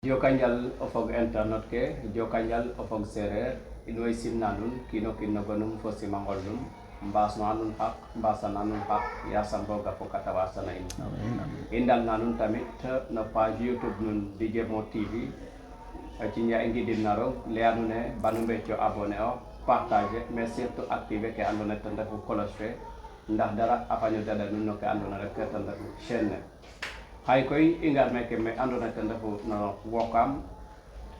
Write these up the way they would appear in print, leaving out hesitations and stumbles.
Jokanjal ofog internet ke jokanjal ofog sereer in way simna nuun kiino kiin no gonum fo simangol nuun mbaasnuwa nuun xaq mbaasana nuun xaq yasam roog a fokata wasana in i ndalna nuun tamit no page YouTube nuun DJ Mo TV ci ña i ngidilna roog laya nuun e banu mbeeco abonner o partager mais surtout activer ke andoona yee ten refu cloche fe ndax dara a faño dada nuun no ke andoona rek ten refu chaîne ne hay koy i ngar meke me andoona yee ten refu no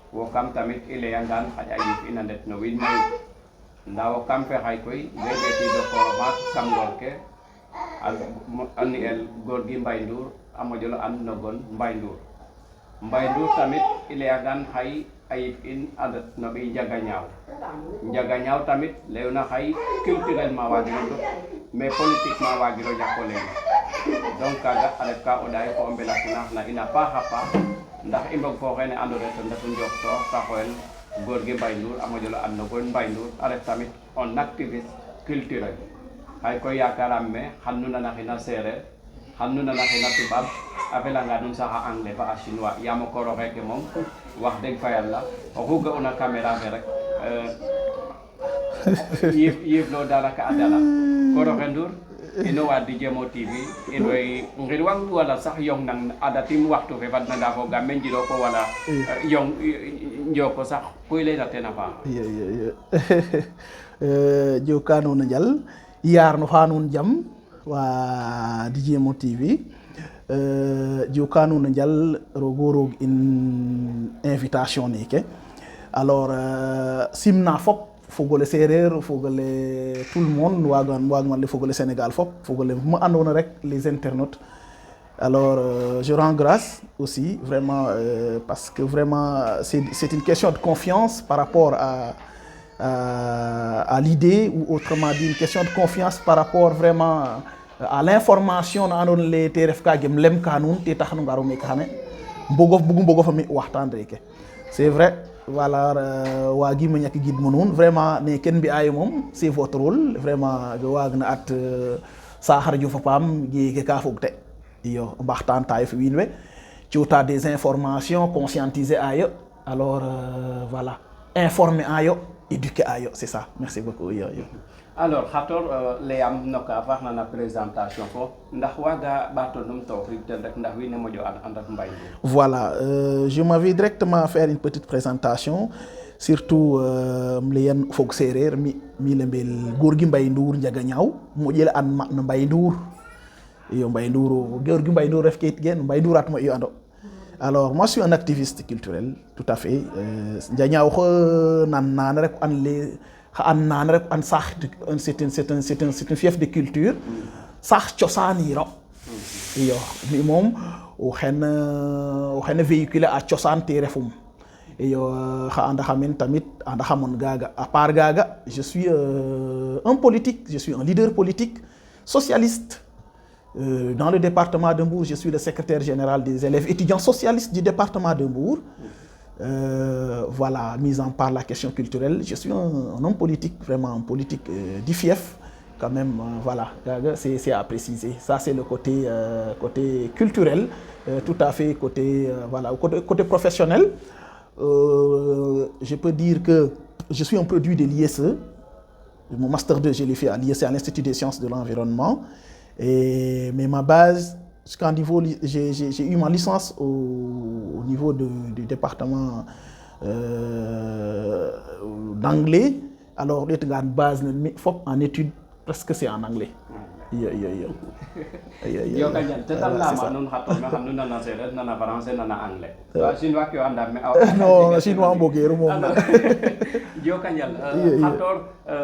Wokam tamit i layangaan xaƴa yiif ina ndet no wiin mayu ndaa Wokam fe xay koy ge ɗeetiido koor maak kam ngoor ke a ni'el Gorgui Mbaye Ndour a moƴo la and no gon Mbaye Ndour Mbaye Ndour tamit i layangaan xay a yiif in a ndet no ɓiy Njaga Ñaaw tamit layuna xay culturellement waagiro ndok mais politiquement waagiro ñak o lay donc kaaga a ref ka o ɗaay fo o mbelaxinax na in a paax a paax ndax i mbog fo xene andoona yee ten refu Njoktoor ta xoyel Gorgui Mbaye Ndour a moƴo la and no gon Mbaye Ndour a ref tamit un activiste culturel xay koy yaakaaraam me xan nu nanaxin a seereer xan nu nanaxin a tubaab a felanga nuun sax a anglais fa a chinois yaam o koor oxeke moom wax deg fa yala oxu ga'una caméra fe rek yiif lo danaka a dala koor oxe Ndour ino wa DJ Mo TV in way ngirwang wala sax yong nang adatim waxtu fe fadna nda fogaam me njilo ko wala yong njoko sax kuy layna ten a faax joka nuun a njal yaar no fa nuun jam wa DJ Mo TV joka nuun a njal roog o roog in invitation neke alors simna fop fogole sereer fogole tout le monde waagman le fogole Sénégal fop fogole mu andoona rek les internautes alors je rends grâce aussi vraiment parce que vraiment c'est une question de confiance par rapport à l'idée ou autrement dit une question de confiance par rapport vraiment à l'information na andoona le te ref ka gem lem ka nuun te tax nu ngaro meke xane bugum mbogof a mi waxtaan reke c'est vrai voilà waagima ñak gidma nuun vraiment ne ken mbi'aayo moom c'est votre rôle vraiment waagna at saaxar jof a paam geeke ka fog te iyo mbaxtaan tayo fo wiin we ci'ta des informations conscientiser ayo alors voilà informer ayo éduquer ayo c'est ça merci beaucoup iyo alors xator layam no ka faaxna na présentation fo ndax waaga ɓaato numtooxid ten rek ndax wiin we moƴo and Mbaye Ndour. Voilà je m'avais directement faire une petite présentation surtout layan fog sereer mi lembel Gorgui Mbaye Ndour Njaga Ñaaw moƴel an ma no Mbaye Ndour iyo Mbaye Ndour Gorgui Mbaye Ndour ref kayit gen Mbaye Ndour atmo iyo ando alors moi je suis un activiste culturel tout à fait Njaga Ñaaw xo nan rek an le an naan rek an sax c'est un fief de culture sax cosaaniro iyo mi moom o xene véhiculer a cosaan te refum iyo xa anda xamen tamit anda xamon gaga à part gaga je suis un politique je suis un leader politique socialiste dans le département de Mbour je suis le secrétaire général des élèves étudiants socialistes du département de Mbour. Voilà, mise en part la question culturelle. Je suis un homme politique, vraiment un politique du fief, quand même, voilà, c'est à préciser. Ça, c'est le côté culturel, tout à fait côté, voilà, côté professionnel. Je peux dire que je suis un produit de l'ISE. Mon Master 2, je l'ai fait à l'ISE, à l'Institut des sciences de l'environnement. Mais ma base, jusqu'à niveau, j'ai eu ma licence au niveau du département d'anglais. Alors, les base en études, presque c'est en anglais. Non, chinois mbogeeru moom na. Jokanjal xator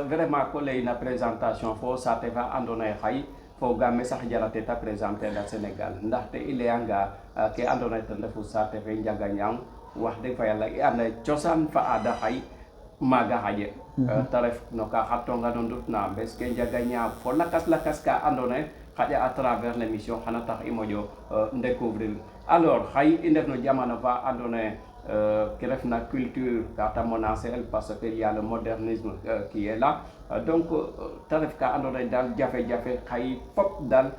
vraiment ko lay na présentation fo saate fa andoona yee xay fogaam me sax jarate ta présenter la Sénégal ndaxte i layanga ke andoona yee ten refu saate fe Njaga Ñaaw wax deg fa yala i anda cosaan fa aada xay maaga xaƴe te ref no ka xatonga no ndutna mbes ke Njaga Ñaaw fo lakas ka andoona yee xaƴa à travers l'émission xana tax i moƴo découvrir alors xay i ndef no jamano fa andoona yee qui ref na culture ka ta menacer el parce que il y a le modernisme qui est là donc te ref ka andoona yee daal jafe-jafe xay fop daal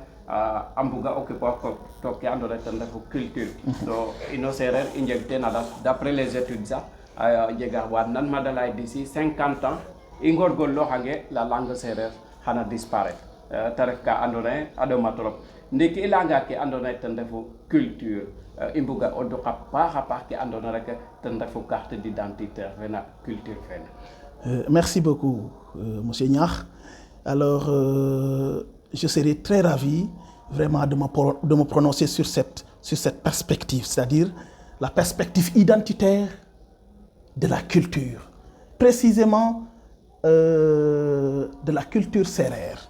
ambuga occuper ko to ke andona ten refu culture to ino sereer i njeg ten a d'après les études sax jega wa nan ma dalay d'ici 50 ans i ngorgorlooxange la langue sereer xana disparaître te ref ka andona ye a ɗoma trop ndiki i layanga ke andona ye ten refu culture i mbuga o duqa paax a paax ke andona rek ten refu carte d'identité fena culture fene. Merci beaucoup, Monsieur Niakh. Alors, je serai très ravi vraiment de me prononcer sur cette perspective, c'est-à-dire la perspective identitaire de la culture, précisément de la culture sérère.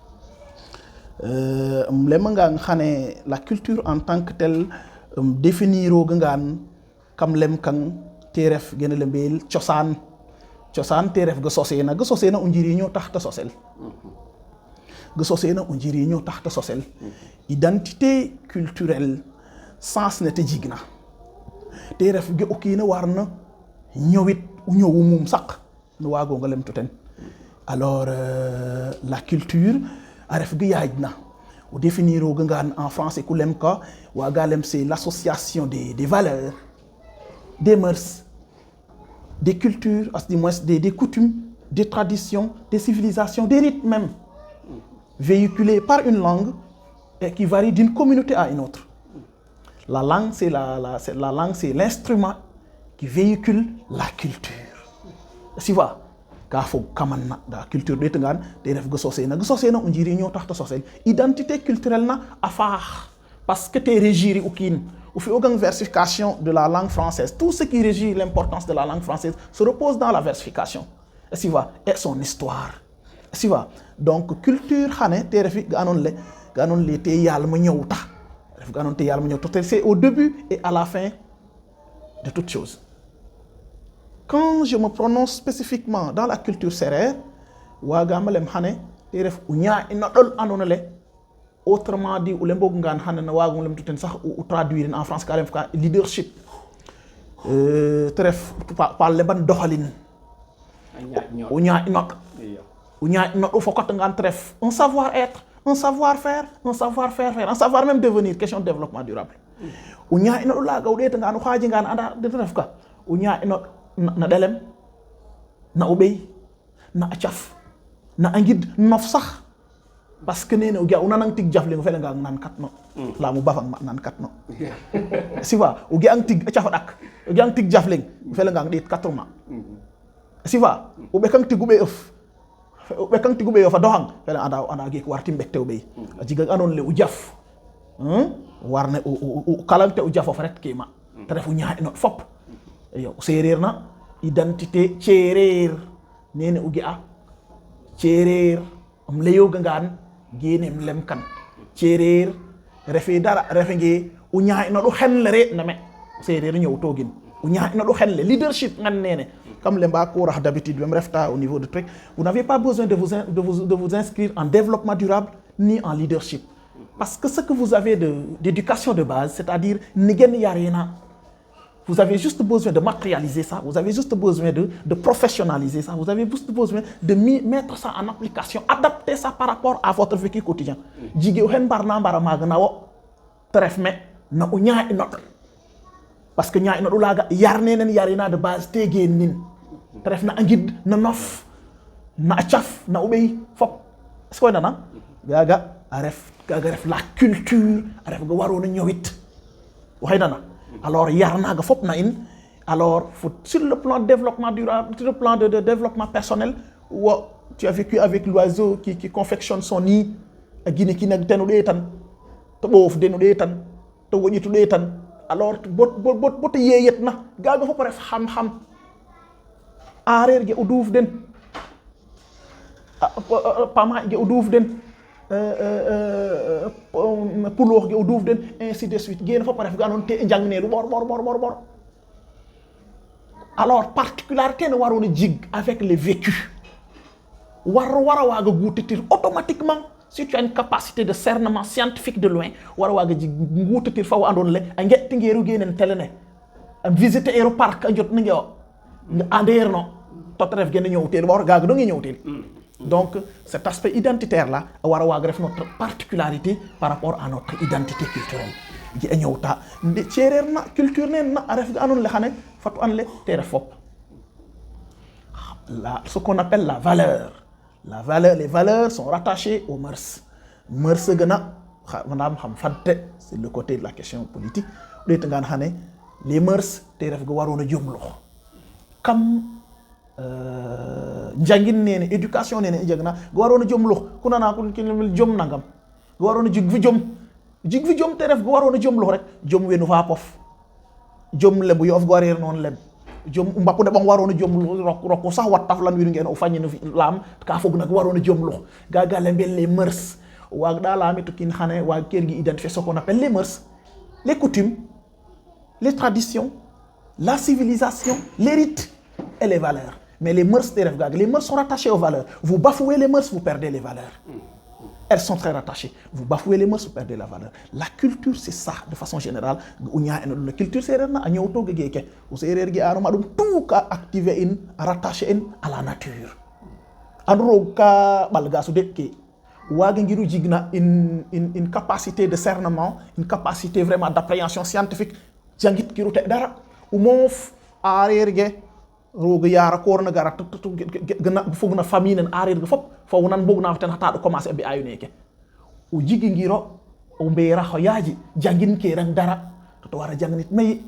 La culture en tant que telle, définir comme lem kang teref gene lembel cosaan teref ga soseena o njiriño tax ta sosel ga soseena o njiriño tax ta sosel identité culturelle sens ne te jigna teref ge o kiina warna ñowit u ñowu mum sak no waago nga lem to ten. Alors la culture a ref ge yaajna o définir o gangaan en français ku lem ka waaga lem c'est l'association des valeurs, des mœurs, des cultures, des coutumes, des traditions, des civilisations, des rites même, véhiculés par une langue et qui varie d'une communauté à une autre. La langue, c'est c'est l'instrument qui véhicule la culture. Tu vois, la culture de Tengan, on dirait identité culturelle à faire parce que tu es régi ou kin. Au fait, aucune versification de la langue française. Tout ce qui régit l'importance de la langue française se repose dans la versification. Et son histoire. Donc, culture, c'est au début et à la fin de toute chose. Quand je me prononce spécifiquement dans la culture sérère, autrement dit, ou traduire en France, leadership. Par les bandes d'Ohalin. Un savoir-être, un savoir-faire, un savoir même devenir, question de développement durable. Na delem, na obey, na achaf, na angid nof sax. Parce que nee na ugia unanang tig jafling fele nga nan kat no la mu bafang ma nan kat no siva ugia ang tig chafadak ugia ang tig jafling fele nga dit katuma siva ube kang tig ube fa dohang fele anda ge ko warti mbekte ube ajiga anon le ujaf warne u kalante ujaf of rek kema trefu nyaa not fop yo serer na identité cerer nene ugia cerer am leyo gangan genem lem kan cerer refe dara refe nge u nyaa no do xenlere na me serer ñew togin u nyaa no do xenle leadership ngan nene comme le mba ko rax d'habitude même refta au niveau de truc vous n'avez pas besoin de vous inscrire en développement durable ni en leadership parce que ce que vous avez d'éducation de base, c'est-à-dire nigen yarena, vous avez juste besoin de matérialiser ça, vous avez juste besoin de professionnaliser ça, vous avez juste besoin de mettre ça en application, adapter ça par rapport à votre vécu quotidien. Parce que ñaa ino laga yar nenen yarina de base tege nin tref na angid na nof na chaf na ubey fop est-ce que nana gaga ref la culture ref ga warona ñowit waxay nana alors yar naga fop na in alors sur le plan de développement durable, sur le plan de développement personnel où tu as vécu avec l'oiseau qui confectionne son nid gine ki nak tenu detan to bof denu detan to woñitu detan alors bot yeyet na gaga fop ref xam arer ge uduuf den pama ge uduuf den pulox ge uduuf den ainsi de suite gen fop ref ga non te jangne lu bor alors particularité ne warone jig avec le vécu wara waga goutitir automatiquement. Si tu as une capacité de cernement scientifique de loin, wara ji ngoutetir faw andon le ngetti ngeru genen telene visiter aéroparc njot ngeyo anderno to tref gen ñewtel war gaga do ngi ñewtel Donc cet aspect identitaire là war a waag ref notre particularité par rapport à notre identité culturelle ji a ñëwta nde ceereer na culture ne na a ref ga andoona le xane fat an le te ref fop ce qu'on appelle la valeur, les valeurs sont rattachées aux mœurs. Mœurs gana manam xam fadde c'est le côté de la question politique det ngan xane les mœurs te ref ga warona jomlo kam njangin nene éducation nene jegna ga warona jomlo kunana kun kin jom nangam ga warona jig fi jom te ref ga warona jomlo rek jom wenu fa pof jom le bu yof go warer non leb jom mbappu de bang waroon a jom rokku sax wat taf lan wiru ngeen o fañi no fi lam ka foog nag waroon a jom lu gagale mbel les mœurs waag da la metu kin xane waag kër gi identifier ce qu'on appelle les mœurs, les coutumes, les traditions, la civilisation, les rites et les valeurs. Mais les mœurs les mœurs sont rattachées aux valeurs. Vous bafouez les mœurs, vous perdez les valeurs. Elles sont très rattachées. Vous bafouez les mœurs, vous perdez la valeur. La culture, c'est ça, de façon générale. La culture, c'est tout activé, rattaché à la nature. Une capacité de cernement, une capacité vraiment d'appréhension scientifique. Jangit kirute dara. Umof arerge roga yara korna gara gëna fogna famille en arir ga fop fo nan bogna tan hata do commencer be ayuneke o jigi ngiro o beera ho yaaji jangin ke ran dara to wara jang nit may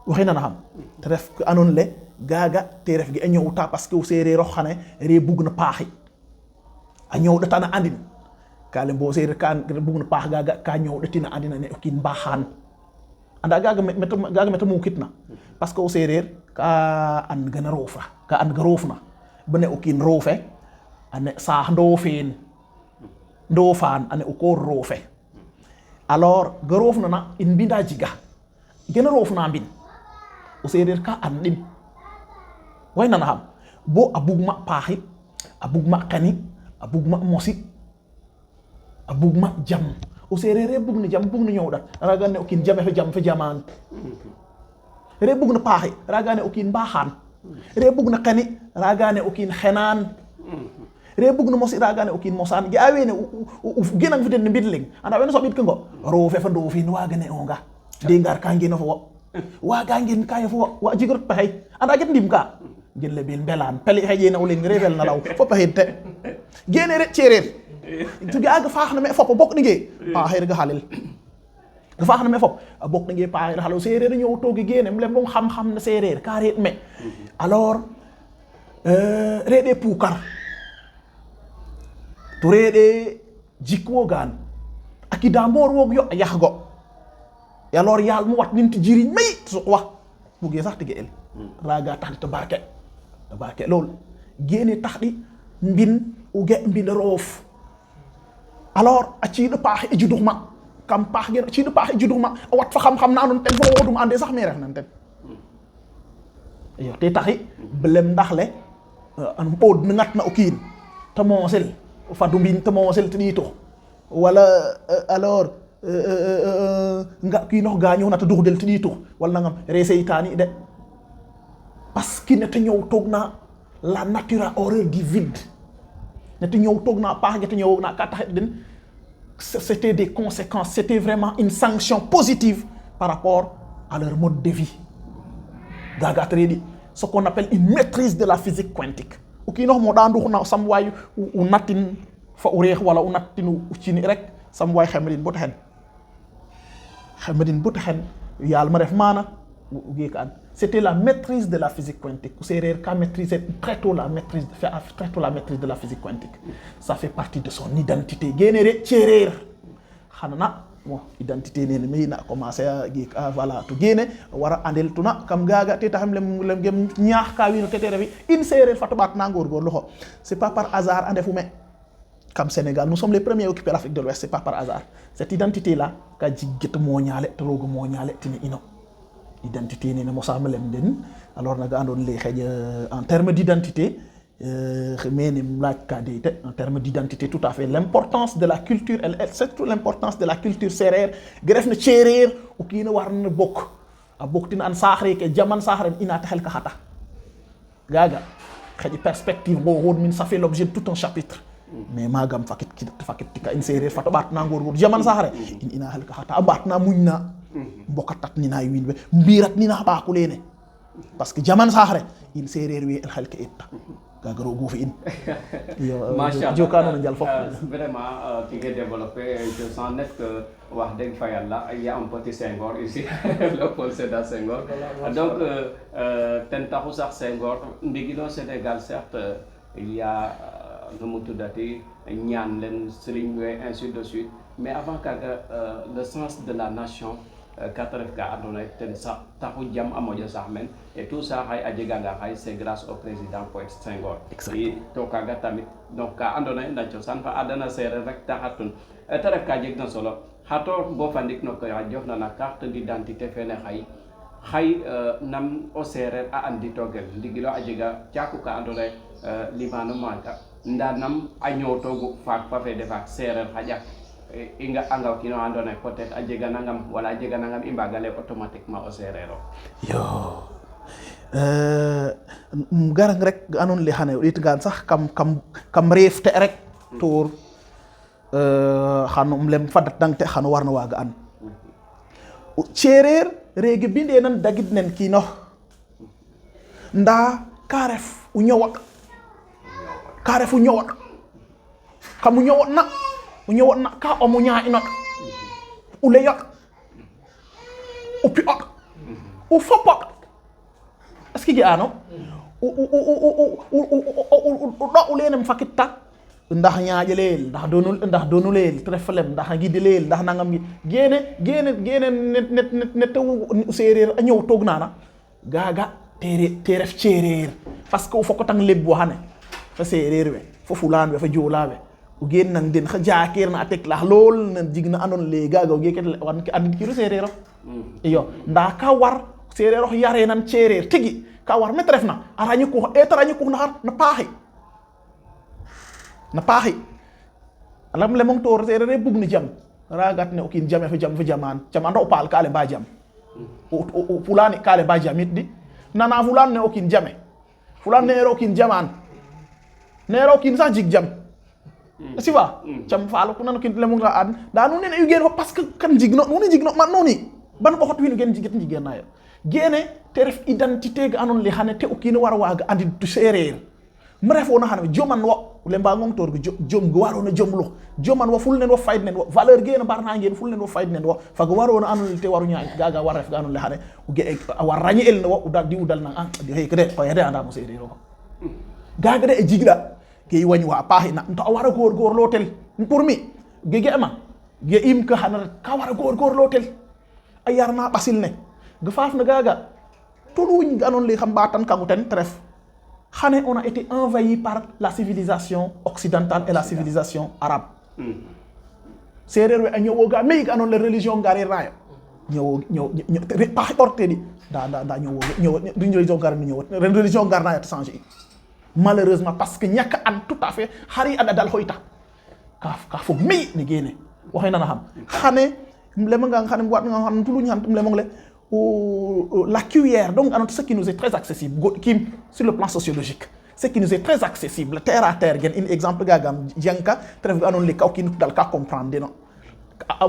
waxina na xam te ref ko anon le gaga te ref gi a ñewta parce que o séré ro xane re bugna paaxi a ñew da tan andin kale bo séré kan bugna paax gaga ka ñew da tina andina ne kin baxan anda gaga meta mu kitna parce que o séréer ka an gana rofa ka an garofna bane o kin rofe ane sa ndofeen ndofan ane o ko rofe alors garofna na in binda jiga gena rofna bin o séréer ka an dim wayna na xam bo abugma paaxi abugma kani abugma mosi abugma jam o séréer bugna jam bugna ñew da ragane o kin jame fa jam fa jaman re bugna paaxi ragane o kin baxan re bugna kani ragane o kin xenan re bugna mosi ragane o kin mosan gi awene genang fiten bidling anda wen so bit ko ro fe fa ndo fi wagane onga de ngar ka ngeno fo waga ngin kay fo wa jigrot pahay anda get ndim ka gel le bil belan peli hayena o len revel na law fo pahinte gene re cerer tu ga faax na me fop bok nige paaxir ga halil ga faax na me fop bok nige paaxir halo serer ñew togi gene lem mo xam na serer karet me alors rede pukar to rede jikwo gan akida mbor wog yo yaxgo ya lor yal mu wat nint jiriñ may su wax bu ge sax tige el raga tax te barke lol gene taxdi mbin u ge mbin roof alors a ci de paax e juduma kam paax gen ci de paax e juduma wat fa xam na non ten fo wodum ande sax me ref nan ten yo te taxi blem ndax le an pod ngat na o kiin ta mosel fa du mbin ta mosel te dito wala alors nga ki no gañu na ta dugdel te dito wala ngam re seytani de parce que ne te ñew tok na la nature a horreur du vide ne te ñew tok na paax te ñew na ka tax den c'était des conséquences, c'était vraiment une sanction positive par rapport à leur mode de vie. Gagatredi, ce qu'on appelle une maîtrise de la physique quantique. Ou qui n'ont pas d'endroit samway ou natin fa orex wala ou natin ou chini rek samway xamedin botahen. Xamedin botahen yal ma def mana c'était la maîtrise de la physique quantique. C'est qu'à maîtriser très tôt la maîtrise de la physique quantique. Ça fait partie de son identité. Généré tchérer. Xanana bon identité né mais na commencé à voilà tout géné wara andel tuna kam gaga té taxam lem gem ñaax ka wi no tété refi in sérer fatabat na ngor gor loxo. C'est pas par hasard ande fumé. Comme Sénégal, nous sommes les premiers à occuper l'Afrique de l'Ouest, c'est pas par hasard. Cette identité là ka jigget mo ñaalé to rogo mo ñaalé tini ino. Identité ni mo sama lem den alors naga andon les xej en termes d'identité mais ni laaj ka dété en termes d'identité tout à fait l'importance de la culture c'est surtout l'importance de la culture sérère gref na chérer ou ki na war na bok a bok tin an saxre ke jaman saxre ina taxel ka xata gaga xadi perspective bo won min ça fait l'objet de tout un chapitre mais magam fakit tika in séeréer fato ɓaat na ngor jaman saxare in ina xel ka xata a ɓaat na muñ na mbokatat ni na wiin we mbirat ni na ɓaaku lene parce que jaman saxare in séeréer we el xel ke etta kaga roog fi in jokano njal fop vraiment ki nga développé je sens net que wax dëgg fa yàlla il y a un petit Senghor ici Léopold Sédar Senghor donc ten taxu sax Senghor ndigilo Sénégal certes il y a nu mu tuddati ñaan leen sëriñ we ainsi de suite mais avant kaga le sens de la nation kata ref ka andoona yee ten sax taxu jam a moƴo sax men et tout ça xay a jeganga xay c'est grâce au président Poët Senghor i to kaga tamit donc ka andoona yee na cosaan fa adana seereer rek taxatun te ref ka jeg na solo xato bo fa ndik no ke xa jofna na carte d'identité fene xay nam o seereer a anditogel ndigilo a jega caaku ka andoona yee limano maaga nda nam a ñootoogu faak fa fede faak seereer xaƴa i nga anga kino andoona yee peut-être a jega nangam wala a jega nangam i mbaaga lay automatiquement o seereer o yo garang rek andoona yee xane o ɗeetgaan sax kam reef te rek tour xan lem fadat te xano warno waaga an ceereer reege bindeenan dagid nen kiinox ndaa ka ref o ñowoɗ ka ref o ñowoɗ kam o ñowoɗna ka omo ñaaɗinoɗ o leyoɗ o pi'oɗ o fopoɗ est ce que ge'ano o ɗo lenem fakitta ndax ñaaƴeleel ndax donuleel treflem ndax gidileel ndax nangam gene ne taw séeréer a ñëw toog naana gaaga te ref ceereer parce que o fokotang leb bo xane fa séeréer we fa fulaan we fa joolaa we o geen nang den xa jaakeer na a teklax lool na jig na andon le gaaga o geeket wan ke andit kiro séeréer of iyo ndaa ka war séeréer of yaree nan ceereer tigi ka war met ref na a rañikux eeta rañikux naxar na paaxi alam lemong toor séeréer bug ni jam ragat ne o kiin jame fa jamaan jam anda o paal ka ale ba jam o fulaani ka ale ba jamit di nana fulaan ne o kiin jame fulaan ne ero o kiin jamaan ne ero o kiin sax jig jam siwa cam faalo ku nano kin lemong la an da nu nene yu geen fo parce que kan jigno nuni jigno man noni ban ko xot win gen jiget jigen nayo gene te ref identité ga anon li xane te o kiin war waaga andi du séeréer ma refo na xane joman wo le mba ngong tor jom go waro na jomlu joman wo ful nen wo fayd nen wo valeur gene barna ngeen ful nen wo fayd nen wo fa go waro na anon te waru nyaa gaga war ref ga anon li xane o ge war rañi el wo dal di udal na di hay kede ko yede anda mo séeréer ko gaga de e jigda ke wañ wa paaxi na to a wara góor lootel pour mi ge ma ge im ka xana ka wara góor lootel a yar na ɓasil ne ga faaf na gaaga toluñ ga anon li xam ɓatan kangu ten tref xane on a été envahi par la civilisation occidentale et la civilisation arabe séeréer we a ñëwooga mais ga anon le religion ngarir nayo ñëw paaxi orte di da ñëw religion gar ni ñëw religion gar nayo te changer malheureusement parce que ñàkk an tout à fait xari ada dal xoyta ka fog mi ni gene waxay nana xam xane lema nga xane wat nga xam tulu ñaan tum lemong le la cuillère donc ce qui nous est très accessible kim sur le plan sociologique ce qui nous est très accessible terre à terre gen in exemple gagam janka tref anon le kaw kin dal ka comprendre no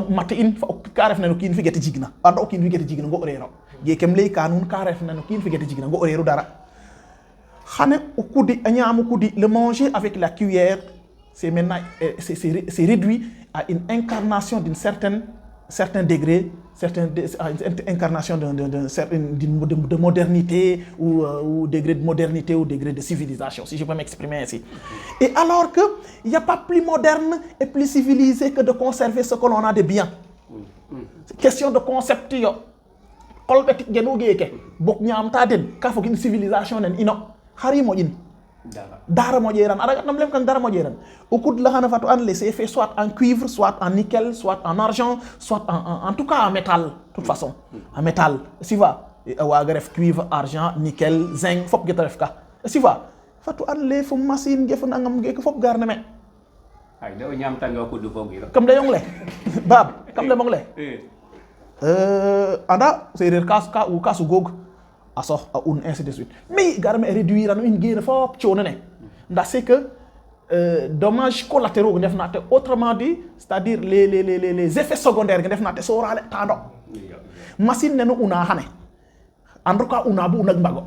mate in ka ref nano kin fi gete jigna anda o kin fi gete jigna ngo reero ge kem lay kanun ka ref nano kin fi gete jigna ngo reero dara xane o kudi a ñaamu kudi le manger avec la cuillère c'est maintenant c'est réduit à une incarnation d'une certain degré une incarnation de modernité ou degré de modernité ou degré de civilisation si je peux m'exprimer ainsi et alors que il n'y a pas plus moderne et plus civilisé que de conserver ce que l'on a de bien question de concept yo kolɓetik genu geeke bok ñaamta den ka fogin civilisation nen ino xari moƴin dara moƴeran aɗa gat nam lem kan dara moƴeran o kud laxana fat o an le c'est fait soit en cuivre soit en nickel soit en argent soit en tout cas en métal de toute façon en métal siva a waaga ref cuivre argent nickel zinc fop geta ref ka siva fat o an le fo machine ge fo nangam geke fop garna me ay de o ñaamtanga o kudu fogiro kam leyong le baab kam lemong le anda séeréer kasu goog aso a un ainsi de suite mais garame réduire an in gene fop cionene ndax c'est que dommages collatéraux nga def naa te autrement dit c'est-à-dire les effets secondaires nga def naa te soorale tando machine neno una xane en tout cas una bu unag mbago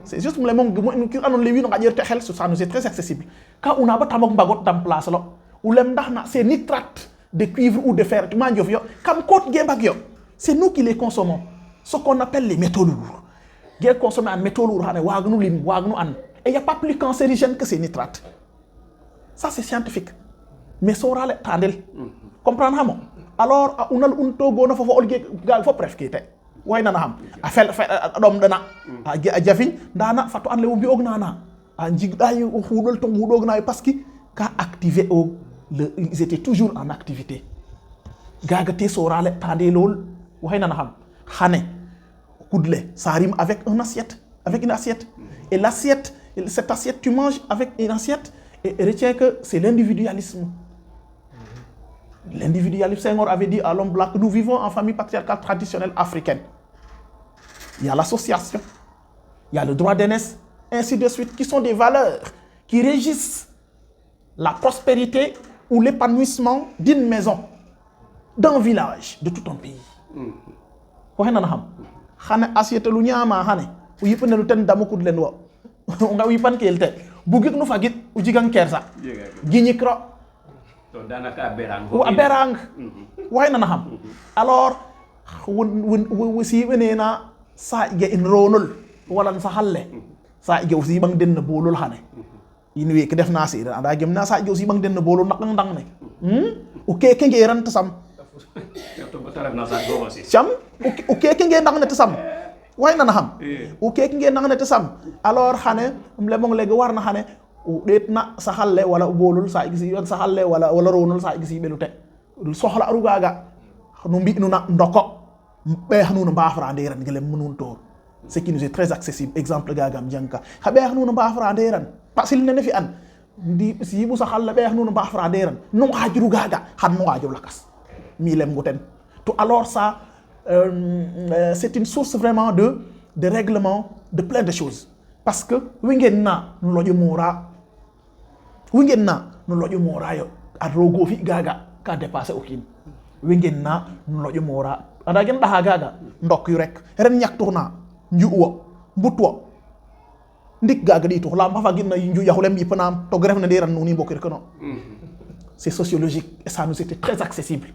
c'est juste mu le moom ki anon le wino nga jerte xel ça nous est très accessible ka una ba tamok mbago tam place lo ulem ndax na c'est nitrate de cuivre ou de fer tu manjof yo kam kot ge mbag yo c'est nous qui les consommons ce qu'on appelle les métaux lourds ge consommer en métaux lourds xane wagnu lim wagnu an et il y a pas plus cancérigène que ces nitrates. Ça c'est scientifique. Mais sorale tandel. Comprendre hamo. Alors a unal unto gona fofo olge gal fo pref kite. Way nana ham. A fel dom dana. A jafin dana fatu an le umbi ognana. A njigday o hudol to hudogna parce que ka activé ils étaient toujours en activité. Gagate sorale tandelol way nana ham. Xane koudle ça rime avec une assiette. Et l'assiette, cette assiette, tu manges avec une assiette et retiens que c'est l'individualisme. L'individualisme, Senghor avait dit à l'homme blanc que nous vivons en famille patriarcale traditionnelle africaine. Il y a l'association, il y a le droit d'aînesse, ainsi de suite, qui sont des valeurs qui régissent la prospérité ou l'épanouissement d'une maison, d'un village, de tout un pays. Vous voyez, assiette lu ñama xane u yipne lu ten damu kud len wo nga wipan kelte bugik nu fagit u jigan kersa giñikro to danaka berang ou berang way na xam alors won si benena sa ge in ronol wala sa halle sa ge aussi bang den bolul xane in we ke def na si anda gem na sa ge aussi bang den bolul nak ndang ne u ke ke ngeran tasam cham o ke ke ndang ne tasam way na xam o ke ke ndang ne tasam alors xane le mong legi war na xane o det na sa halle wala bolul sa gisi yon sa halle wala ronul sa gisi belute soxla rugaga no mbi nu na ndoko be hanu no baafra nderan gelem munun tor ce qui nous est très accessible exemple gagam janka ha be hanu no baafra nderan pasil ne fi an di si bu sa halle be hanu no baafra nderan no hajru gaga han no hajru lakas milem goten tout alors ça c'est une source vraiment de règlement de plein de choses parce que wingenna no lojo mora yo adrogo fi gaga ka dépasser aucune wingenna no lojo mora ada gen daha gaga ndok yu rek ren ñak tourna njuwo mbutwo ndik gaga di to la ma fa ginna nju yaxulem yipanam to gref na deran nuni mbokir kono c'est sociologique et ça nous était très accessible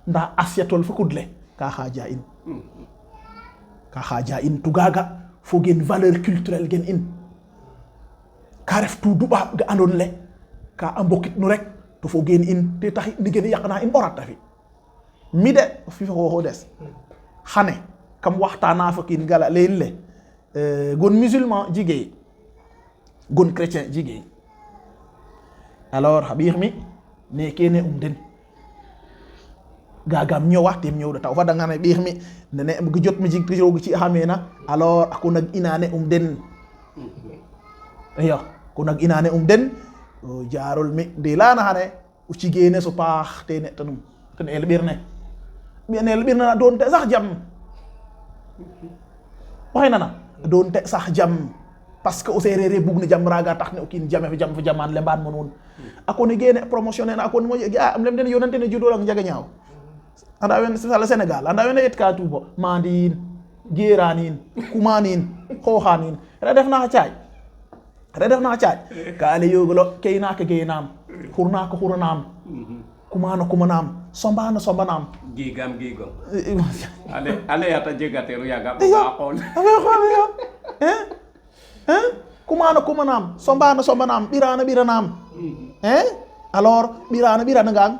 nda asiatol fa kudle ka haja in tugaga fo gen valeur culturelle gen in ka ref tu duba ga andon le ka ambokit nu rek to fo gen in te tax ni gen yakna in orata fi mi de fi ho des xane kam waxtana fa kin gala leen le gon musulman jigé gon chrétien jigé alors habir mi ne kene den gagam ñëwaat tem ñëw da taw fa da nga ne biix mi ne gi jot mi jig jogu ci xamena alors ako nag inane den yo ko nag inane den jaarol mi de lana hane u ci gene so paax te ne tanum ten el birne bi ne el birna don te sax jam waxay nana don te sax jam parce que o serere bug na jam raga tax ne o kin jame fi jam fa jaman le mbaan mo non ako ne gene promotionné na ako mo am lem den yonante ne judol ak njaga ñaaw anda wen sala Sénégal anda wen et ka tubo mandin geranin kumanin xoxanin re def na caaj ka ale yogolo kayna ka geynam xurna ko xurnam kumanam sombanam gigam ale yata jegateru yaga ba xol kumanam sombanam biranam alors birana ngang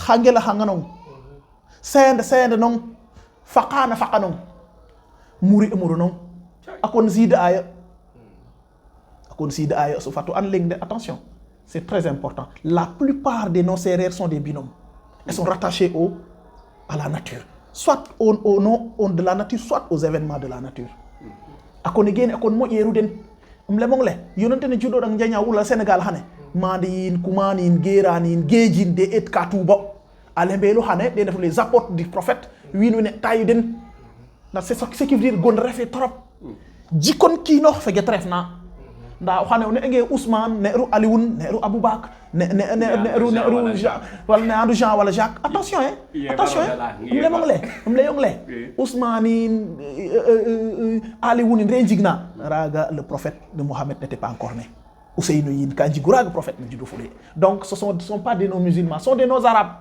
hangela hanganong sende nong faqanong muri nong akon zida aya so fatu an lengde attention c'est très important la plupart des non-sérères sont des binômes elles sont rattachées à la nature soit au nom de la nature soit aux événements de la nature akon gene akon mo yeruden le mongle yonante ne judo dang janya wula Sénégal hane mandin kumanin geranin gejin de et katubo alembelu hane de def les apôtres du prophète winu ne tayuden c'est ce qui veut dire gon refe trop jikon kino fege trefna nda xane ne nge Ousmane ne ru Alioune ne ru Aboubakar ne Jean wala ne andu Jean wala Jacques attention attention mle yongle Ousmane Alioune renjigna raga le prophète de Mohammed n'était pas encore né Ousseynou yin kanji gouraga prophète ne judo foulé donc ce sont pas des noms musulmans, ce sont des noms arabes.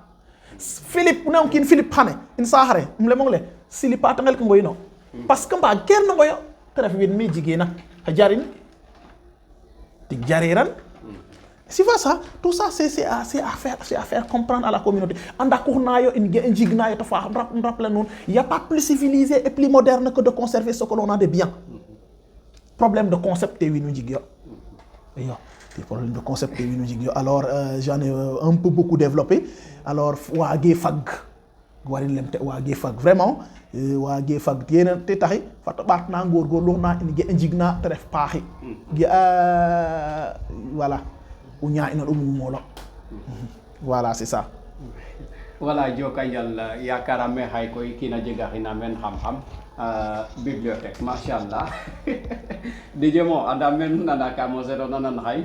Philippe ne kin Philippe xane in sahare mle mongle sili patangel ko ngoyno parce que mba guerre no ngoyo tref wen mi jigena jarin tig jariran. Si vois ça, tout ça c'est à faire comprendre à la communauté. Andakournayo injignayo to fa rappelle nous, il y a pas plus civilisé et plus moderne que de conserver ce que l'on a de bien. Problème de concept et winu jigyo. Yo, des problèmes de concept et winu jigyo. Alors j'en ai un peu beaucoup développé. Alors wage fag warin lemte wage fag vraiment wage fag yenen te taxi fato bat na ngor gor lo na indi injigna tref paxi gi voilà uña ina ɗum molo voilà c'est ça. Voilà joka njal yakarame hay koy kina jega xina men xam-xam bibliothèque machallah DJ Mo anda men nana ka mo zero nanan xay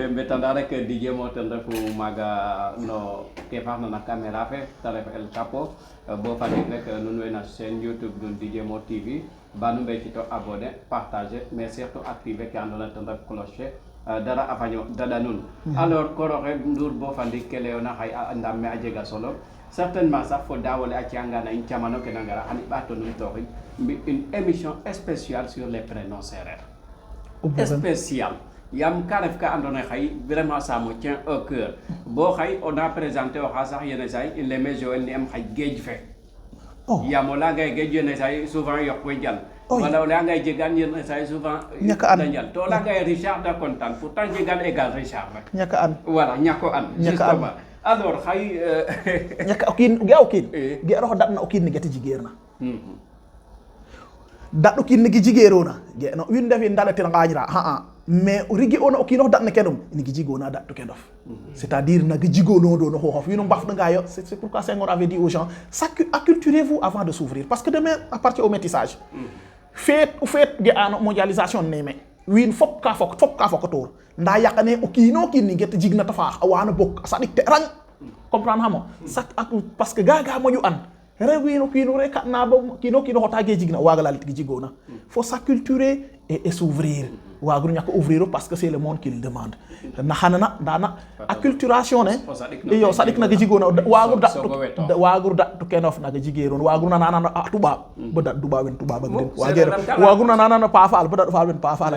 mbetanda rek DJ Mo ten refu maga no ke faxna na caméra fe ta ref El Capo bo fanik rek nun way na chaîne YouTube dun DJ Mo TV banu mbey ci to abonner partager mais surtout activer ke andona ten ref cloche dara afaño dada nun alors koroxe ndur bo fandi keleona xay ndam me a jega solo certainement sax fo dawole a cianga na in camano ke na ngara xani ɓato num toxin mbi une émission spéciale sur les prénoms sérères spécial yam ka ref ka andona xay vraiment ça me tient au cœur bo xay on a présenté oxa sax yene say in leme Joël ni am xay geej fe yam o leya ngay geej yene say souvent yoq we jal wala o leya ngay jegan yene say souvent ñaka an jal to leya ngay Richard da content pourtant jegan égal Richard rek ñaka an voilà ñako an justement alors xay ñaka okin ga okin ge rox datna okin ni gati jigerna dat okin ni jigerona ge no win defi ndalatir ngañra mais rigi ono okino datna kedum ni jigona dat to kedof c'est-à-dire na jigono do no xof yino mbaf nga yo c'est pourquoi Senghor avait dit aux gens acculturez-vous avant de s'ouvrir parce que demain à partir au métissage fait ge ano mondialisation neme win fop ka fok tour nda yakane okino kin ni get jigna tafa wana bok sadik te rang comprendre hamo sak parce que gaga moju an rewino kino rek na ba kino hota ge jigna waga lalit gi jigona faut s'acculturer et s'ouvrir wagru ñako ouvrir parce que c'est le monde qui le demande na hanana dana acculturation ne yo sadik na ge jigona wagru da to kenof na ge jigeron wagru na nana tuba bo da duba wen tuba ba den wagru na nana pa faal bo da faal wen pa faal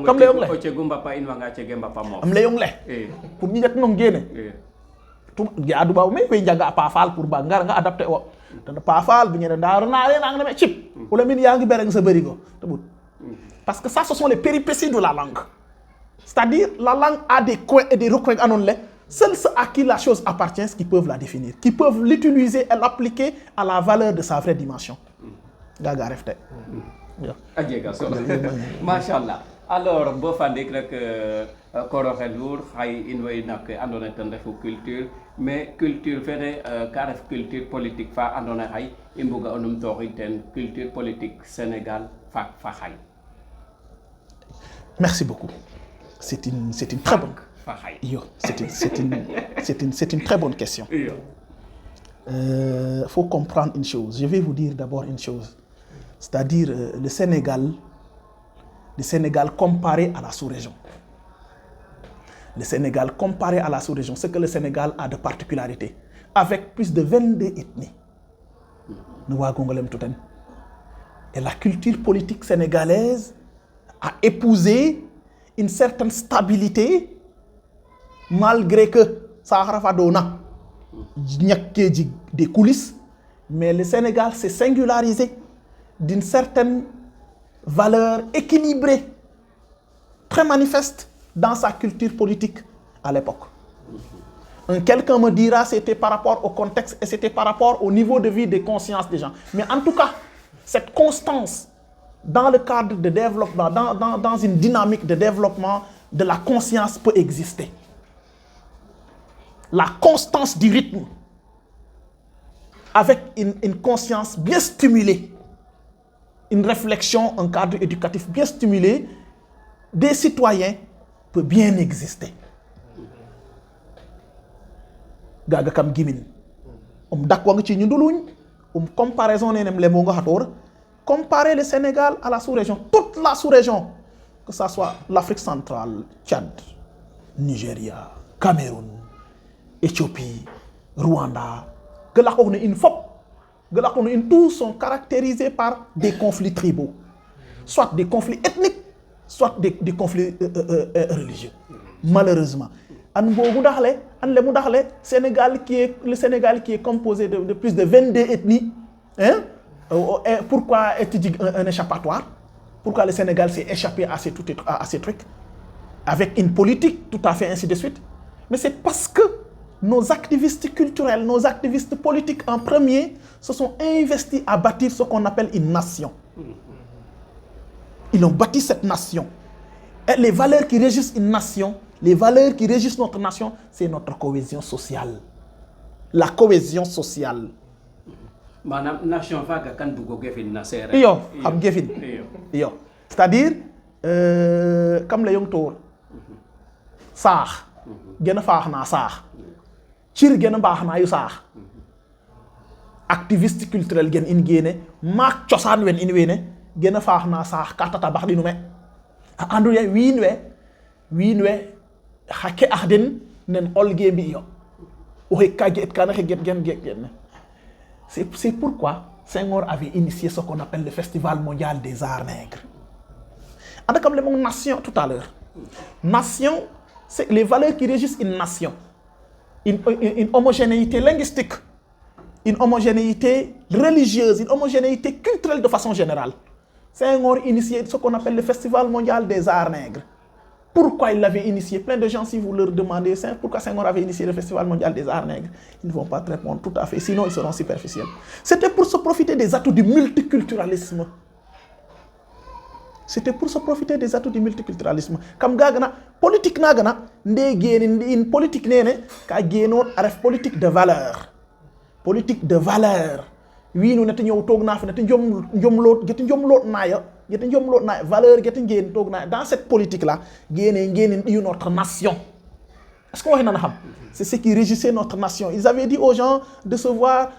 comme le yongle o ce gumba pa in wanga ce gemba pa mo am le yongle pour ñi jet non gene tum gi aduba me koy jaga pa faal pour ba ngar nga adapté o tan pa faal bi ñe da na le na nga chip wala min yaangi bereng sa berigo tabut parce que ça ce sont les péripéties de la langue. C'est-à-dire la langue a des coins et des recoins anonlés. Seuls ceux à qui la chose appartient qui peuvent la définir, qui peuvent l'utiliser et l'appliquer à la valeur de sa vraie dimension. Gaga refte. Adjega solo. Machallah. Alors bo fandik rek koroxe lour xay in way nak andona ten refu culture mais culture fene ka ref culture politique fa andona xay i mbuga o num toxid ten culture politique Sénégal fa xay. Merci beaucoup. C'est une très bonne. C'est une très bonne question. Faut comprendre une chose. Je vais vous dire d'abord une chose. C'est-à-dire le Sénégal comparé à la sous-région. Le Sénégal comparé à la sous-région, ce que le Sénégal a de particularité, avec plus de 22 ethnies. Et la culture politique sénégalaise a épousé une certaine stabilité malgré que Sahara Fadona des coulisses, mais le Sénégal s'est singularisé d'une certaine valeur équilibrée, très manifeste dans sa culture politique à l'époque. Quelqu'un me dira c'était par rapport au contexte et c'était par rapport au niveau de vie des consciences des gens. Mais en tout cas, cette constance dans le cadre de développement, dans une dynamique de développement de la conscience peut exister. La constance du rythme avec une conscience bien stimulée une réflexion, un cadre éducatif bien stimulé, des citoyens peut bien exister. Gaga kam gimin. D'accord ci ñu duluñ, comparaison nenem le mo nga hator, comparer le Sénégal à la sous-région, toute la sous-région, que ça soit l'Afrique centrale, Tchad, Nigeria, Cameroun, Éthiopie, Rwanda, que la une FOP, que la une tous sont caractérisés par des conflits tribaux, soit des conflits ethniques, soit des conflits religieux. Malheureusement. Le Sénégal qui est composé de plus de 22 ethnies. Hein? Pourquoi est-il un échappatoire? Pourquoi le Sénégal s'est échappé à ces trucs? Avec une politique tout à fait ainsi de suite. Mais c'est parce que nos activistes culturels, nos activistes politiques en premier se sont investis à bâtir ce qu'on appelle une nation. Ils ont bâti cette nation. Et les valeurs qui régissent une nation, les valeurs qui régissent notre nation, c'est notre cohésion sociale. La cohésion sociale. Madame nation vaga kan bugo gefin na sere. Iyo, xam gefin. Iyo. C'est-à-dire, comme le yong tour, saax, gën faax naa saax. Cir gën baax naa yu saax. Activiste culturel gën in génne, maak cosaan wen in wene, gën faax naa saax, kartata bax dinu me. Andu ya wiin we, hake ahden nen olge bi yo. Ohe kage et kanake gen. C'est pourquoi Senghor avait initié ce qu'on appelle le Festival mondial des arts nègres. Avec comme le mot nation tout à l'heure. Nation, c'est les valeurs qui régissent une nation. Une homogénéité linguistique, une homogénéité religieuse, une homogénéité culturelle de façon générale. Senghor a initié ce qu'on appelle le Festival mondial des arts nègres. Pourquoi il l'avait initié? Plein de gens, si vous leur demandez pourquoi Senghor avait initié le Festival mondial des arts nègres, ils ne vont pas te répondre tout à fait, sinon ils seront superficiels. C'était pour se profiter des atouts du multiculturalisme. C'était pour se profiter des atouts du multiculturalisme. Comme gagana, politique nagana, une politique nene, ka génon aref politique de valeur. Politique de valeur. Oui, nous n'étions pas na valeur dans cette politique-là, notre nation. Est-ce qu'on a c'est ce qui régissait notre nation. Ils avaient dit aux gens de se voir,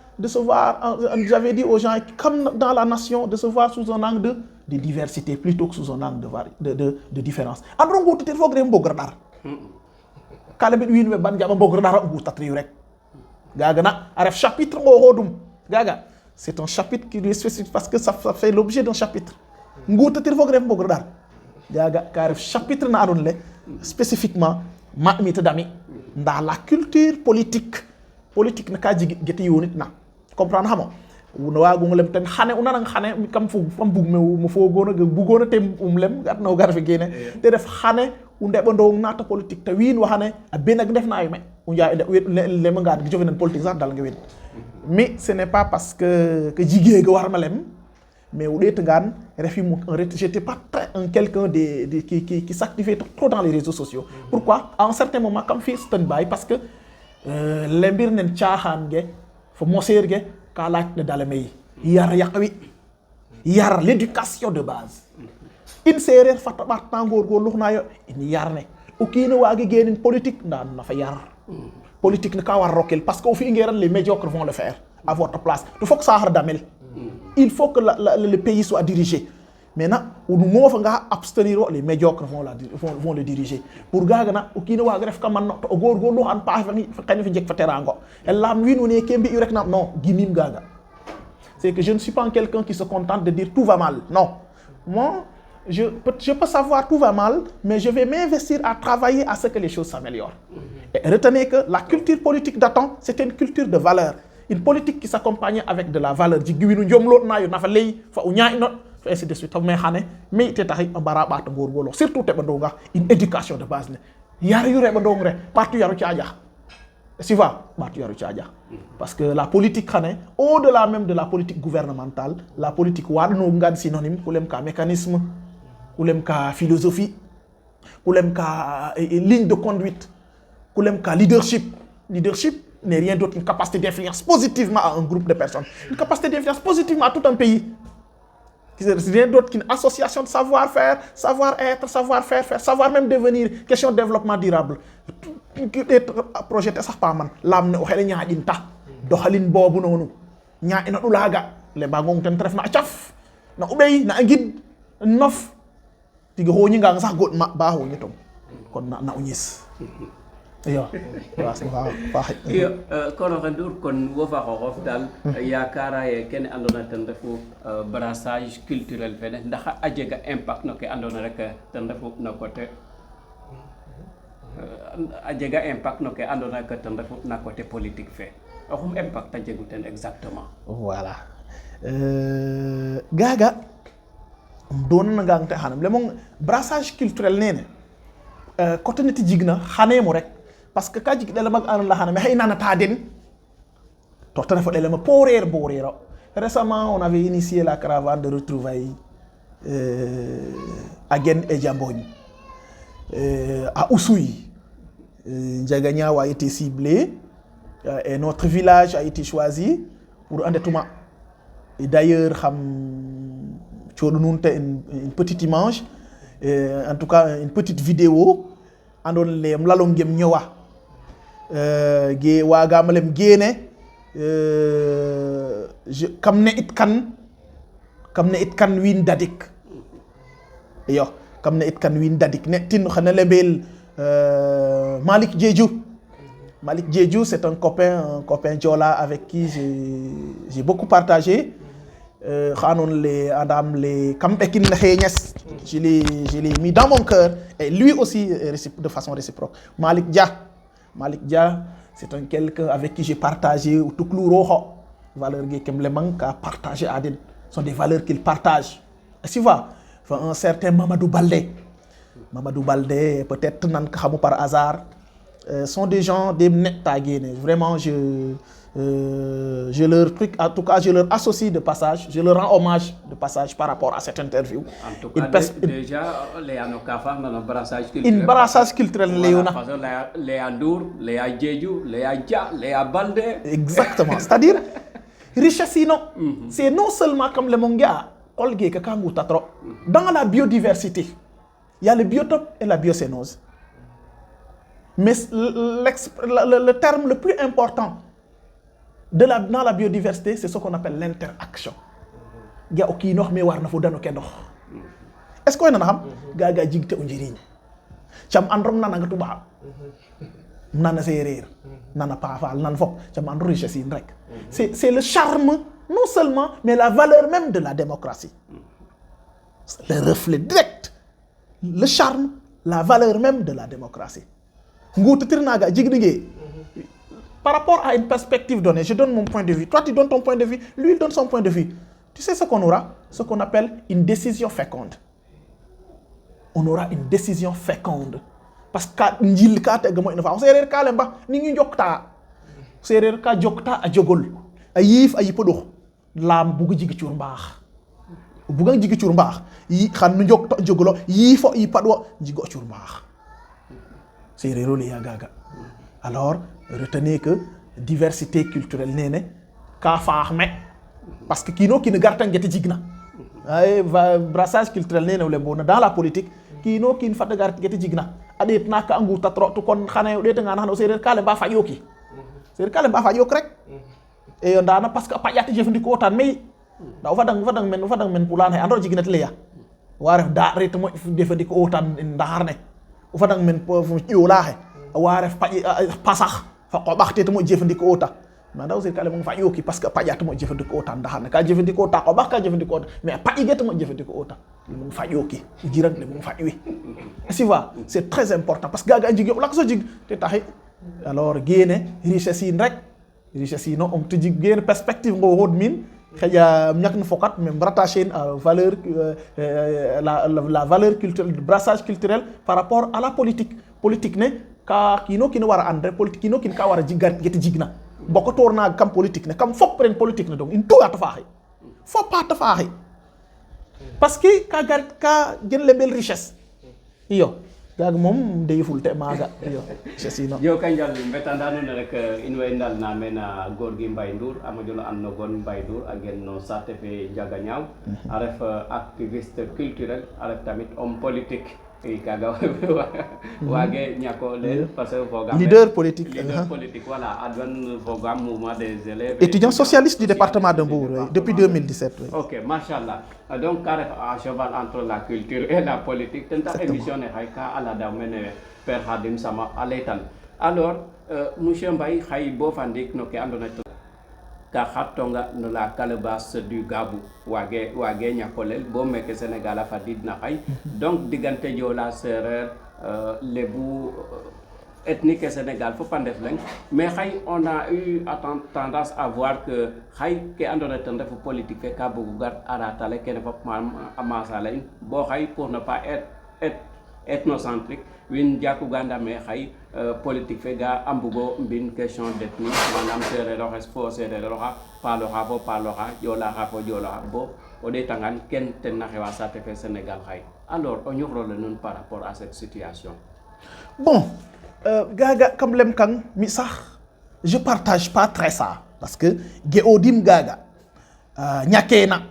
ils avaient dit aux gens, comme dans la nation, de se voir sous un angle de diversité plutôt que sous un angle de différence. Alors, on peut faire un peu de chapitre Gaga, c'est un chapitre qui est spécifique parce que ça fait l'objet d'un chapitre. Gaga, chapitre spécifiquement dans la culture politique. Politique n'a pas dit comprendre unawa gungulem ten xane unana xane kam fu fam bugme mo fo gona bugona tem umlem gat no gar fi gene te def xane unde bondo nata politique ta win waxane ben ak def na ay me unja le ma ngat gi jofenen politique sax dal nga win mais ce n'est pas parce que jigé ga war ma lem mais ou det ngan refi mu j'étais pas un quelqu'un qui s'activait trop dans les réseaux sociaux. Pourquoi? À un certain moment comme fi stand-by parce que lembir nen tiaxan ge fo moser ge yar l'éducation de base. In séeréer fata bat tangor go luxna yo in yar ne o kina wagi genin politique na fa yar politique ne ka war rokel parce que au fi ngeran les médiocres vont le faire à votre place. Il faut que ça damel. Il faut que le pays soit dirigé. Maintenant, nous nga abstenir les médiocres vont le diriger. Pour gagana o kina wagi ref kam no to gor go luxan pa fa kan fi jek fa terango elam wi ne kembi rek na non gimim gaga. C'est que je ne suis pas quelqu'un qui se contente de dire tout va mal. Non. Moi, je peux savoir tout va mal, mais je vais m'investir à travailler à ce que les choses s'améliorent. Et retenez que la culture politique d'antan, c'était une culture de valeur. Une politique qui s'accompagnait avec de la valeur. Ainsi de suite. Mais surtout, une éducation de base. Parce que la politique, au-delà même de la politique gouvernementale, la politique est synonyme pour le mécanisme, pour le philosophie, pour le ligne de conduite, pour le leadership. Leadership n'est rien d'autre qu'une capacité d'influence positivement à un groupe de personnes, une capacité d'influence positivement à tout un pays. rien d'autre qu'une association de savoir-faire, savoir-être, savoir-faire, faire, savoir même devenir, question de développement durable. Projet sax pa man lam ne o xele ñaadin ta doxalin bobu nonu ñaa ina dulaga le bagong ten tref na tiaf na ubey na ngid nof tiga ho ñi nga sax got ma ba ho ñi tom kon na uñis iyo iyo kono xendur kon wo fa xoxof dal yakara ye ken andona ten refu brassage culturel fene ndax a jega impact no ke andona rek ten refu no côté a jega impact no ke andona que ten refu na côté politique fe oxum impact a jegu ten exactement. Voilà gaga don na gang te xanam le mong brassage culturel nene côté niti jigna xane mo rek parce que ka jig dela mag an la xanam hay nana ta den to tan fa dela ma porer borero. Récemment on avait initié la caravane de retrouvailles à Gen et Djambogne à Oussouye. Ndiagagnaw a été ciblé et notre village a été choisi pour un détournement. Et d'ailleurs, une petite image, en tout cas une petite vidéo, andon le mlalong gem nyowa ge wa gamalem gene kamne it kan win dadik yo kamne it kan win dadik ne tin xana lebel Malik Djedjou, c'est un copain Djola avec qui j'ai beaucoup partagé. Je l'ai mis dans mon cœur et lui aussi de façon réciproque. Malik Dia, c'est un quelqu'un avec qui j'ai partagé tout le valeurs qui a partagé Adil sont des valeurs qu'il partage. Tu vois, un certain Mamadou Baldé, peut-être par hasard, sont des gens des nettagénés. Vraiment, je leur truc, en tout cas, je leur associe de passage, je leur rends hommage de passage par rapport à cette interview. En tout cas, déjà, les Anokafa, dans le brassage culturel. Une brassage culturel, les Andour, les Djedjou, les Adja, les Baldé. Exactement. C'est-à-dire, richesse, c'est non seulement comme le Monga, dans la biodiversité. Il y a le biotope et la biocénose. Mais le terme le plus important dans la biodiversité, c'est ce qu'on appelle l'interaction. Est-ce que vous avez gaga jigte unjiriñ cham androm nana nga tuba nana séréer nana pafal nan fop cham andro richesse rek c'est le charme non seulement mais la valeur même de la démocratie. Le reflet direct, le charme, la valeur même de la démocratie. Par rapport à une perspective donnée, je donne mon point de vue, toi tu donnes ton point de vue, lui il donne son point de vue. Tu sais ce qu'on aura? Ce qu'on appelle une décision féconde. On aura une décision féconde. Parce que njil ka tegamo ina fa serer ka lemba ni ngi jokta serer ka jokta a jogol ayif ayipodo lam bugu jigi ciur mbax bugu jigi ciur mbax yi xan nu jokta jogolo yi fo yi padwa jigo ciur mbax serero le ya gaga. Alors retenez que diversité culturelle nene ka faaxme parce que kino ki ne garta ngeti jigna ay brassage culturel nene le bon dans la politique kino kin fata garta ngeti jigna adet naka angu tatro to kon xana yo deta nga na serer kale ba fa yoki serer kale ba fa yok rek e yo ndana parce que pajati jefandiko tan mais da fadang men pulan hay andro jigna tele ya waref da ret mo jefandiko tan ndaharne fadang men fu yola hay waref pasax fa ko baxte mo jefandiko ta ma ndaw serer kale mo fa yoki parce que pajati mo jefandiko tan ndaharne ka jefandiko ta ko bax ka jefandiko mais paji get mo jefandiko ta mo fa yoki jirak le mo fa wi. Tu vois, c'est très important parce que gaga jigi la ko jig te taxi alors guéné richesse yi rek richesse yi no on te jig guéné perspective ngo hod min xeja ñak na fokat même rattaché à valeur la valeur culturelle brassage culturel par rapport à la politique ne ka kino wara andre politique kino kin ka wara jigar geti jigna boko torna kam politique ne kam fop ren politique ne donc in tout ata faxi fop ata faxi parce que ka gar ka gen le belle richesse iyo gaga mom de yufulte maga yo sino yo kanjal mbetanda non rek in way ndal na mena gorgui Mbaye Ndour amajono an no gon Mbaye Ndour a gen no sate fe Ndiaga Niaw a ref activiste culturel a ref tamit homme politique i kaga wage ñako leen parce que fogam leader politique voilà adwan fogam mouvement des élèves étudiant socialiste du département de Mbour depuis 2017 ok machallah donc ka ref à cheval entre la culture et la politique ten tax émission ne xay ka ala daw mene Père Khadim Sama a leytan alors monsieur Mbaye xay bo fa ndik no ke andona ka xattonga no la calebasse du Gabou wage ñakolel bo meke Sénégal a fadid na xay donc digante Joola Seereer Lebu ethnique Sénégal fo pandef leng mais xay on a eu tendance à voir que xay ke andona ten refu politique fe ka bugu gar aratale kene fop a masala in bo xay pour ne pas être ethnocentrique win jakuga ndame xay politique fe ga a mbugo mbin question d'ethnie manam sereer oxe fo sereer oxa paaloxa fo paaloxa joolaxa fo joolaxa bo o ɗeetangan ken ten na xewa saate fe Sénégal xay alors o ñuxrole nuun par rapport à cette situation bon gaga kam lem kang mi sax je partage pas très ça parce que ge'odim gaga ñakena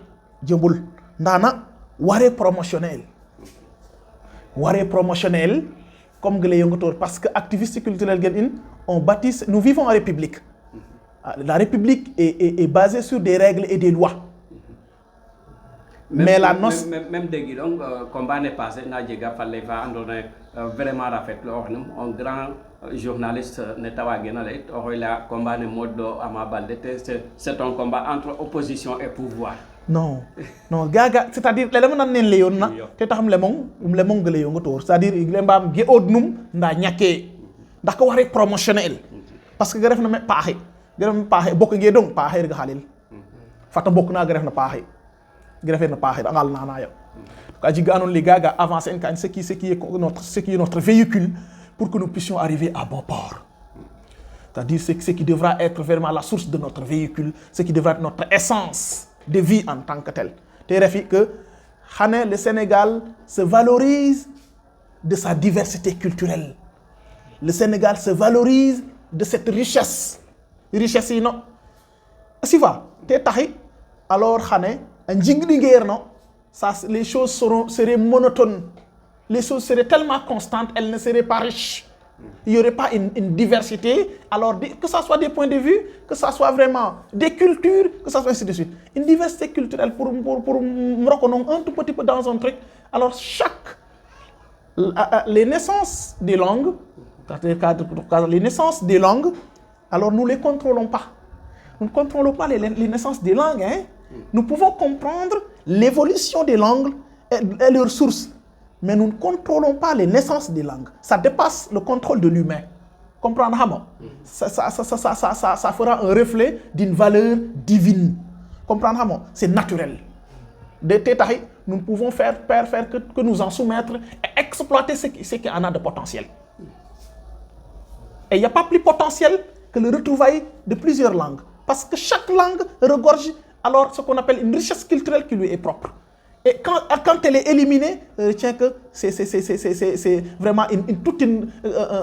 jembul ndana ware promotionnel comme Glé Yongotor, parce que activistes culturels on bâtit, nous vivons en République. La République est basée sur des règles et des lois. Mais la noce... Même des donc combat n'est passé, Nadjega fallait vraiment rafet un grand journaliste Netawa Genale, la combat n'est mode Ama Balde, c'est un combat entre opposition et pouvoir. Non, gaga, c'est-à-dire les gens qui sont là, c'est-à-dire les gens qui sont là, ndax ko wax promotionnel parce que ga def na paaxe bokk ngee dong paaxe ga xalil fata bokk na ga def na paaxe angal na yow ka ji ganon li gaga avancer en ce qui est notre véhicule pour que nous puissions arriver à bon port. C'est-à-dire ce qui devra être vraiment la source de notre véhicule, ce qui devra être notre essence de vie en tant que tel. C'est que le Sénégal se valorise de sa diversité culturelle. Le Sénégal se valorise de cette richesse. Richesse, non. Si va, alors les choses seraient monotones. Les choses seraient tellement constantes, elles ne seraient pas riches. Il n'y aurait pas une diversité, alors que ce soit des points de vue, que ce soit vraiment des cultures, que ce soit ainsi de suite. Une diversité culturelle pour me reconnaître un tout petit peu dans un truc. Alors les naissances des langues, les naissances des langues, alors nous ne les contrôlons pas. Nous ne contrôlons pas les naissances des langues. Hein? Nous pouvons comprendre l'évolution des langues et leurs sources. Mais nous ne contrôlons pas les naissances des langues. Ça dépasse le contrôle de l'humain. Comprendre? Ça fera un reflet d'une valeur divine. Comprendre? C'est naturel. Nous ne pouvons faire que nous en soumettre et exploiter ce qui en a de potentiel. Et il n'y a pas plus potentiel que le retrouvailles de plusieurs langues. Parce que chaque langue regorge alors ce qu'on appelle une richesse culturelle qui lui est propre. Et quand elle est éliminée, retiens que c'est vraiment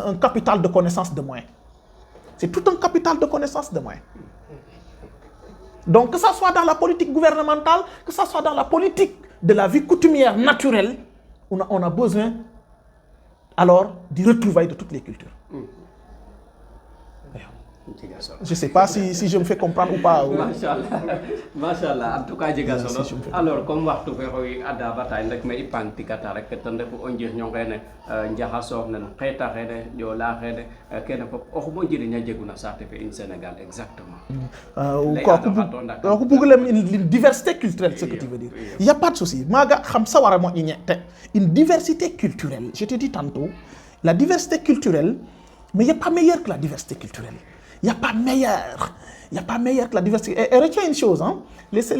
un capital de connaissances de moins. C'est tout un capital de connaissances de moins. Donc que ça soit dans la politique gouvernementale, que ça soit dans la politique de la vie coutumière naturelle, on a besoin alors du retrouvailles de toutes les cultures. Je ne sais pas si je me fais comprendre ou pas. Machallah. En tout cas, alors, comme waxtu fe xoy ada bataay rek mais ipang tikata rek tan def o njir ñong xene njaxa sox nen xeta xene jola xene kene fop o xumo njiriña jeguna saate fe in Sénégal exactement. Ko bugulem une diversité culturelle, ce que tu veux dire. Il n'y a pas de souci. Maga xam sawara mo ñete. Une diversité culturelle. Je te dis tantôt, la diversité culturelle, mais il n'y a pas meilleur que la diversité culturelle. Il n'y a pas meilleur que la diversité. Et retiens une chose, hein? Nous sommes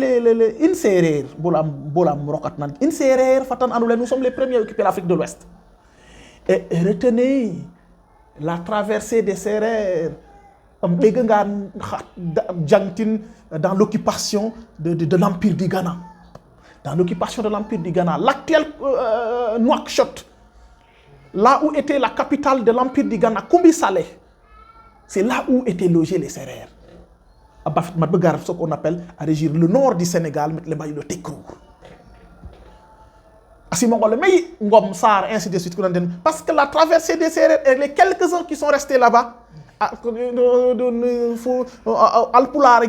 les premiers à occuper l'Afrique de l'Ouest. Et retenez la traversée des Sérères dans l'occupation de l'Empire du Ghana. Dans l'occupation de l'Empire du Ghana. L'actuel Nouakchott. là où était la capitale de l'empire du Ghana, Koumbi Saleh, c'est là où étaient logés les Sérères. Ce qu'on appelle à régir le nord du Sénégal, mettre les mailles de Tekrour. Ainsi de suite. Parce que la traversée des Sérères et les quelques-uns qui sont restés là-bas, Alpulaar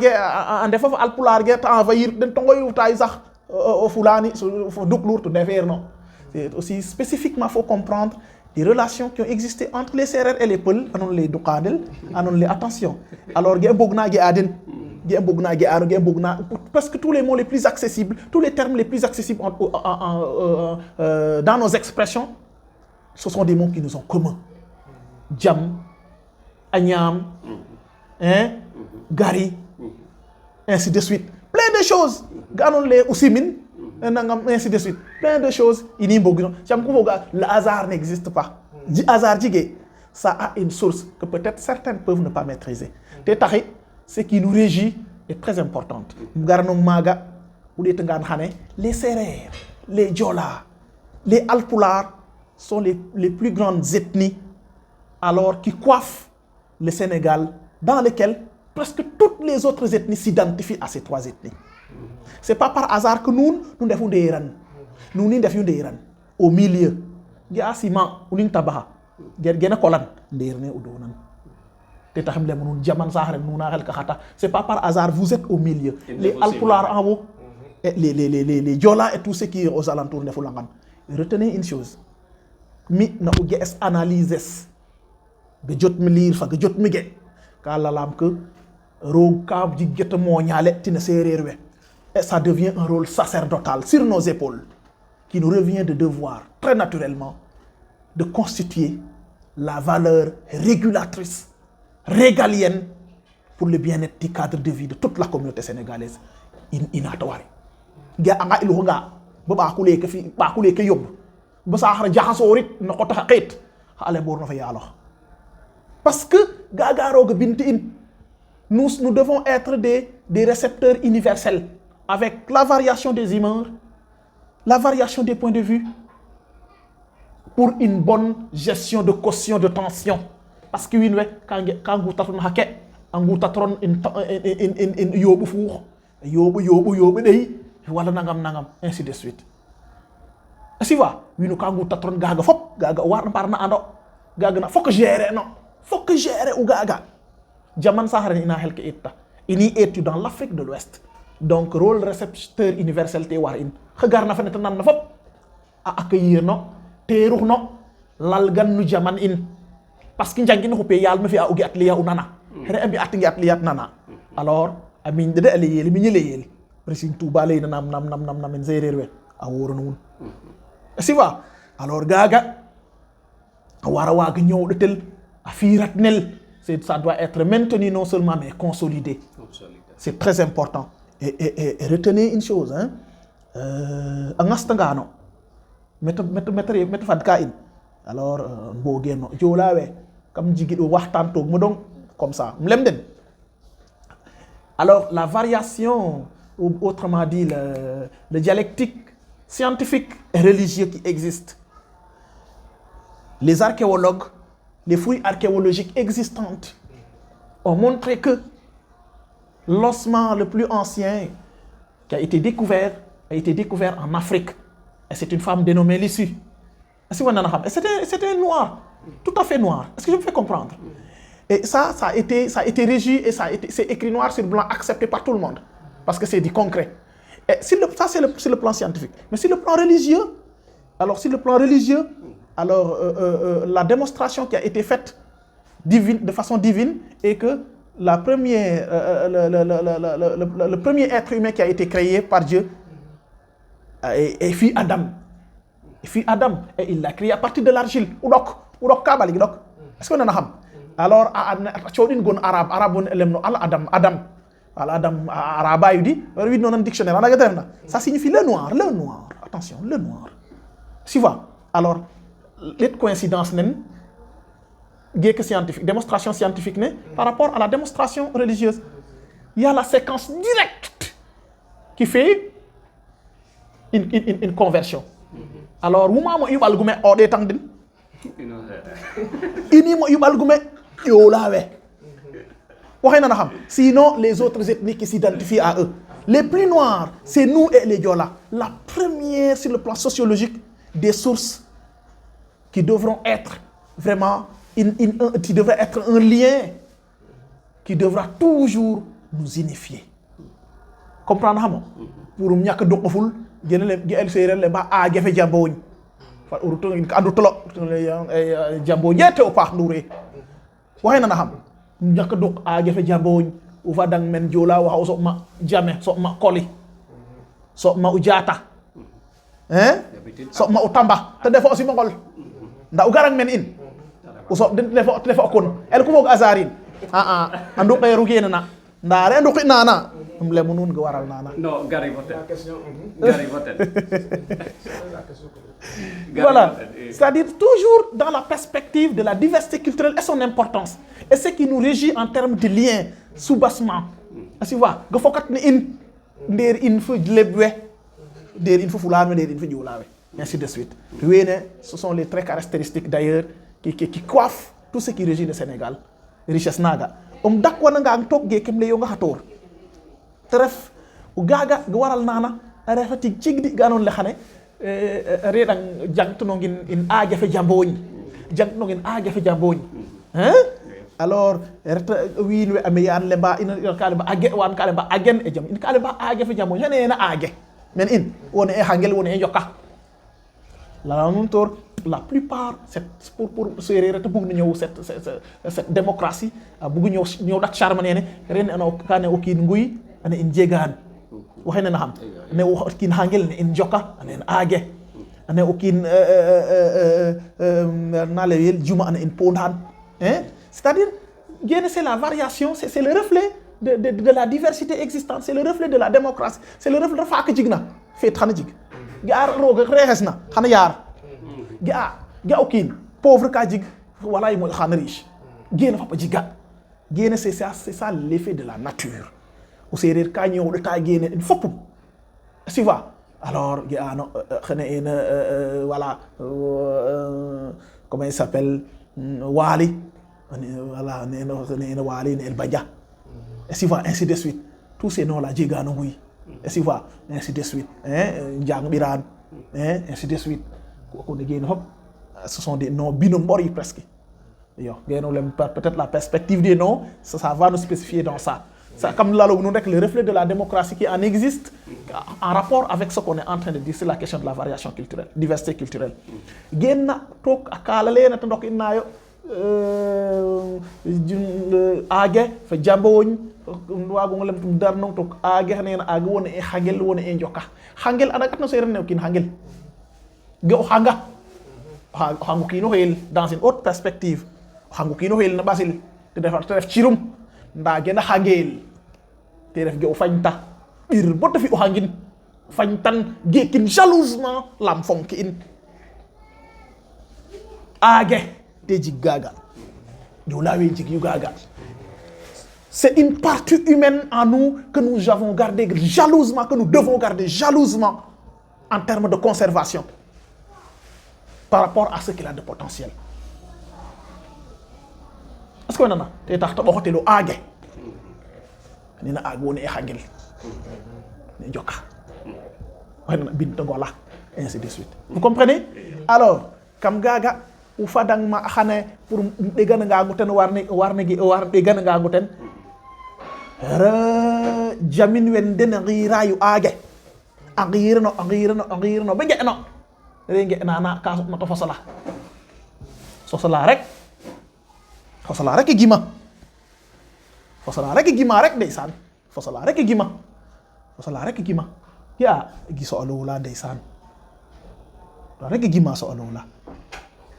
en défaut Alpulaar envahir den tongoy utay sax au Fulani au Duklour tout defeer non. C'est aussi spécifiquement faut comprendre les relations qui ont existé entre les Sérères et les Peuls, anon les Dukadel, anon les attention. Alors ge bogna ge aden parce que tous les mots les plus accessibles, tous les termes les plus accessibles dans nos expressions, ce sont des mots qui nous sont communs. Djam, Agnam, Gari, ainsi de suite. Plein de choses. Ganon les Ousimin, ainsi de suite. Plein de choses. Le hasard n'existe pas. Le hasard, ça a une source que peut-être certains peuvent ne pas maîtriser. Ce qui nous régit est très importante. Les Sérères, les Djola, les Alpulaar sont les plus grandes ethnies alors qui coiffent le Sénégal, dans lesquels presque toutes les autres ethnies s'identifient à ces trois ethnies. Ce n'est pas par hasard que nous devons des Iran. Nous devons des Iran. Au milieu, il y a Sima, il y a Tabaha, il y a Kolan, des Iran ou Donan. C'est pas par hasard, vous êtes au milieu. Les Alpulaar en haut, les Djola et tous ceux qui sont aux alentours de Foulangan. Retenez une chose. Mi na uges analyses. Ga jot mi lire fa ga jot mi ge ka lalam que ro ka di get mo ñale tina séréer we et ça devient un rôle sacerdotal sur nos épaules qui nous revient de devoir très naturellement de constituer la valeur régulatrice régalienne pour le bien-être du cadre de vie de toute la communauté sénégalaise inatawari ga anga ilu nga ba ku leke fi ba ku leke yob ba sa xara jaxaso rit na ko tax xet xale bor na fa yalo. Parce que nous devons être des récepteurs universels avec la variation des humeurs, la variation des points de vue pour une bonne gestion de quotient de tension. Parce que quand vous avez un yobu four, yobu dey, voilà nangam, ainsi de suite. Si va, quand vous avez un gaga fop, gaga war parna ando, gaga faut que gérer non. Faut que gérer ou gaga. Jaman Sahara ina helke etta. Ini étu dans l'Afrique de l'Ouest. Donc rôle récepteur universel te war in. Xegar na fene nan na fop a accueillir no, terux no, lalgan nu jaman in. Parce que njangin ko pe yal ma fi a ugi atliya unana. Xere ambi atingi atliyat nana. Alors amin de ali yeli mi ñele yeli. Presin Touba lay nam en séréer we a woro non. Siva. Alors gaga wara waga ñew de tel ça doit être maintenu non seulement mais consolidé. C'est très important. Et retenez une chose, hein. Angastangano, mettre fadka in. Alors, bogeno, jolawe, comme jigido waxtanto modon comme ça. Mlemden. Alors, la variation, ou autrement dit, le dialectique scientifique et religieux qui existe. Les archéologues, les fouilles archéologiques existantes ont montré que l'ossement le plus ancien qui a été découvert en Afrique. Et c'est une femme dénommée Lissu. Et c'était noir, tout à fait noir. Est-ce que je me fais comprendre? Et ça a été régi et c'est écrit noir sur blanc, accepté par tout le monde. Parce que c'est du concret. Et ça, c'est le plan scientifique. Mais sur le plan religieux, la démonstration qui a été faite de façon divine est que le premier être humain qui a été créé par Dieu est fils Adam. Et il l'a créé à partir de l'argile. Est-ce qu'on en a? Alors, ça signifie le noir. Attention, le noir. Tu vois? Alors, les coïncidences, démonstration scientifique, par rapport à la démonstration religieuse, il y a la séquence directe qui fait une conversion. Alors, ini mo yubal gume yo lawe waxé na xam sinon les autres ethnies qui s'identifient à eux les plus noirs c'est nous et les Diola la première sur le plan sociologique des sources qui devront être vraiment qui devrait être un lien qui devra toujours nous unifier comprendre xam pour ñak dokoful gene le gel seerel le ba a jafe jamboñ fa uruto ko andu tolo jambo ñete o pax ndure waxé na xam ñak dok a jafe jamboñ u fa dang men Joola waxa so ma jame so ma koli so ma ujata so ma utamba te defo aussi mongol nda u garang men in u so defo kon el ko fog azarin andu xeeru gene na nda re ndu xinana le munun go waral nana non gari voter voilà c'est-à-dire toujours dans la perspective de la diversité culturelle et son importance et ce qui nous régit en termes de liens soubassement tu vois go fokat ni in nder in fu lebwe nder in fu fulame nder in fu Joolawe ainsi de suite wene ce sont les traits caractéristiques d'ailleurs qui coiffent tout ce qui régit le Sénégal richesse naga dak wana nga tok ge kem le yo nga hator tref u gaga go waral nana refati cigdi ganon le xane redang jangtuno ngin in aaje fe jamboñ jangtuno ngin aaje fe jamboñ alors reta wiin we ame yan le ba in kale ba age wan kale ba agen e jam in kale ba aaje fe jamboñ hene na aaje men in woni e hangel woni e jokka la non tor la plupart c'est pour séeréer te bëgg na ñëw cette démocratie bëgg ñëw dak charme nene ren ana kane o kin nguy ana in jegaan waxé na xam ne wax kin hangel ne in jokka ana en age ana o kin na lewel juma ana in pondan c'est-à-dire c'est la variation c'est le reflet de la diversité existante c'est le reflet de la démocratie c'est le reflet fa ka jigna fet xana jig gaar roog rexesna xana yar ga okin pauvre ka jig wala mo xana riche gene fa pa jiga gene c'est ça l'effet de la nature o séeréer ka ñew de ta gene il faut tu vois alors ga no xana en voilà comment il s'appelle wali voilà ne wali ne el badja et tu vois ainsi de suite tous ces noms là jegano nguy et tu vois ainsi de suite njang biran ainsi de suite ko ne gene hop ce sont des noms binomori presque yo gene peut-être la perspective des noms ça va nous spécifier dans ça comme là nous rek le reflet de la démocratie qui en existe en rapport avec ce qu'on est en train de dire c'est la question de la variation culturelle diversité culturelle genna tok akala lena to ndok inayo age fa jamboñ wago ngolem tum dar non tok age hanena age woni e hangel woni e jokka hangel ana katno sere ne kin hangel go hanga hangu kino hel dans une autre perspective hangu kino hel na basil te def cirum nda gena hangel te def go fagnta bir boto fi o hangin fagnan gekin jalousement lam fonki in age deji gaga Joolawe jig yu gaga c'est une partie humaine en nous que nous avons gardé jalousement que nous devons garder jalousement en termes de conservation par rapport à ce qu'il a de potentiel est-ce que nana te tax to hotelo age ni na ag woni e hangel ni jokka wana binta gola ainsi de suite vous comprenez alors kam gaga u fadang ma xane pour de gana nga nguten warne gana nga nguten jamin wen den ngira yu age angirno be ngeno renge nana ka ma to fasala rek gima rek ndeysaan fasala rek gima ya gi so alola ndeysaan rek gima so alola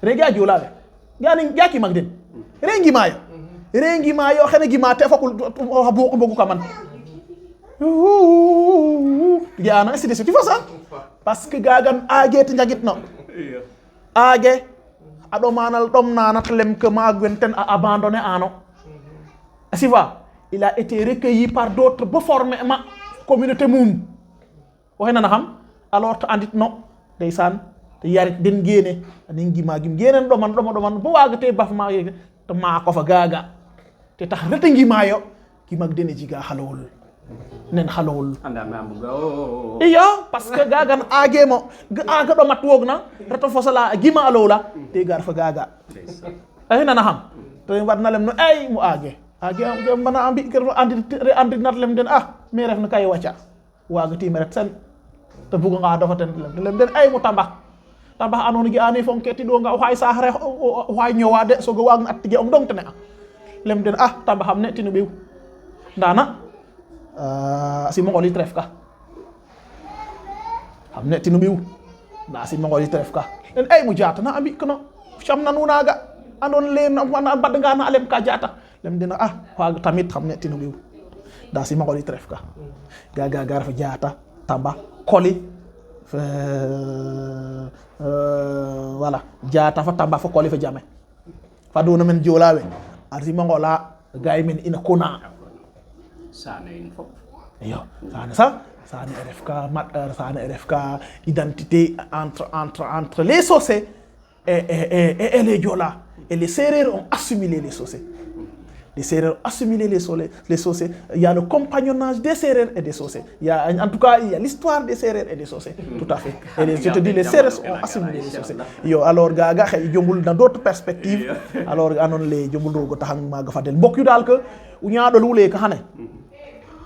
rega Joolawe yani jaki magden rengi mayo xene gima te fakul bo ko kaman ya na c'est tu vois ça parce que gagan age te njagit no age ado manal dom nana tlem que ma gwenten a abandonné ano tu vois il a été recueilli par d'autres pour former ma communauté mum waxena na xam alors to andit no ndeysaan te yarit den gene anin gima gim genen ɗoman bo wagate bafma to ma ko fa gaga te tax reta gimayo gimak dene jiga halowol nen halowol anda mamu go iyo parce que gagan agemo aga ɗo mat wogna reta fosala gima alowla te gar fa gaga ay nana ham to wadna lem no ay mo age bana ambi ker andi nat lem den me ref na kay wacca wagati me ret sen te bugo nga dafa ten lem den ay mo tamba anon gi ani fonke ti do nga waxay sahare waxay ñowade so go wag at gi om dong tane lem den tamba xamne tinu biw ndana si mo ngoli tref ka xamne tinu biw da si mo ngoli tref ka en ay mu jata na ambi kono cham nanu naga andon le na bad nga na lem ka jata lem den wag tamit xamne tinu biw da si mo ngoli tref ka gaga gar fa jata tamba koli voilà jata fa tamba fa koli fa jame fa do na men jolawe arsi mangola gay men ina kona sane in fop yo sane RFK sane RFK identité entre les Socé et les Diola et les Sérères ont assimilé les Socé. Les Sérères ont assimilé les Socé. Il y a le compagnonnage des Sérères et des Socé. En tout cas, il y a l'histoire des Sérères et des Socé. Tout à fait. Et je te dis, les Sérères ont assimilé les Socé. Alors, gaga, dans d'autres perspectives, alors, anon les jomul rogo tahang maga fadel. Mbok yu dal que, unya do lule ka hane.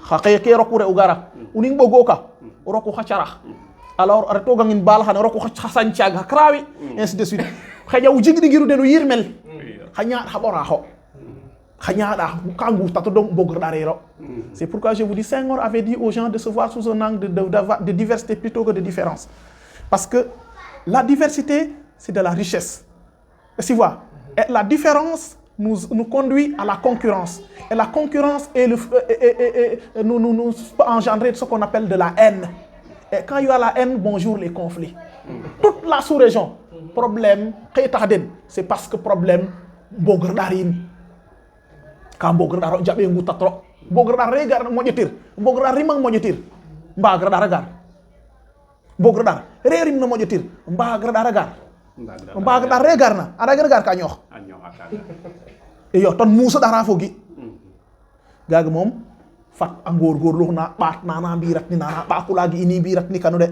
Xaqe ke roku re ugara. Uning bogo ka, roku xachara. Alors, reto gangin bal hane roku xasanchag hakrawi, ainsi de suite. Xeja u jigdi giru denu yirmel. Xanya xabora ho. C'est pourquoi je vous dis, Senghor avait dit aux gens de se voir sous un angle de diversité plutôt que de différence. Parce que la diversité, c'est de la richesse. Et tu vois, et la différence nous conduit à la concurrence. Et la concurrence nous peut engendrer ce qu'on appelle de la haine. Et quand il y a la haine, bonjour les conflits. Toute la sous-région, problème, c'est parce que problème, Bogordarin. Quand Bogordar jabe nguta tro Bogordar regar mojetir Bogordar rimang mojetir mbagra daragar Bogordar rerim na mojetir mbagra daragar mbagra regar na aragar ka ñox iyo ton musa dara fogi gaga mom fat angor gor lu na bat nana birat ni nana ba kulagi ini birat ni kanu de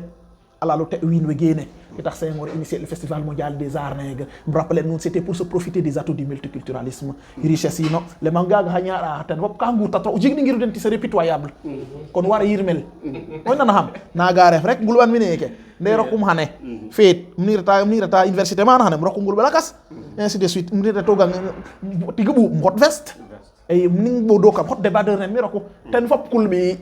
ala lo te win we gene qui tax Senghor initié le festival mondial des arts nègres. Me rappelez nous c'était pour se profiter des atouts du multiculturalisme richesse yi no le manga ga hanyara tan wop kangu tatro jigni ngiru den ti c'est pitoyable kon wara yirmel on nana xam na ga ref rek ngulwan mi neke ndey rokum xane feet mnirata université man xane rokum ngul belakas ainsi de suite mnirata to gang tigu ngot veste e ning bo do kam hot débatteur nen mi roku ten fop kulmi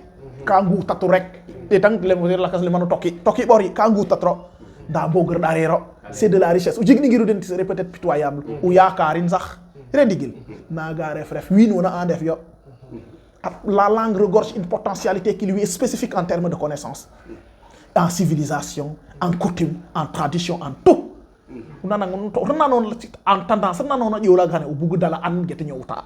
kangu tatu rek te tang le mo lakas le manu tokki bori kangu tatro da bogr darero c'est de la richesse u jigni ngiru den c'est peut-être pitoyable ou yaakarin sax rendigil naga ref win wona en def yo la langue regorge une potentialité qui lui est spécifique en termes de connaissances en civilisation en coutume en tradition en tout nanon en tendance nanon yola gane u bugu dala an gete ñewta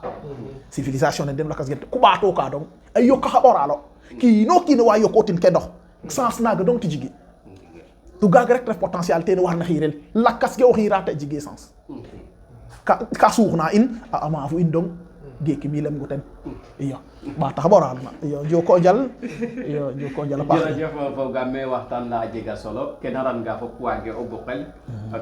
civilisation ne dem lakas gete ku bato ka donc ay yok xaboralo ki no wa yokotin ke dox sans naga donc ti jigi tu gag rek def potentialité ne war na xirel lakas ge o xirata jigi sens ka suxna in ama fu in dong geki mi lem guten iyo ba tax boral na iyo joko jal ba jërëjëf programme waxtaan la jega solo kenaran nga fop waage o bokel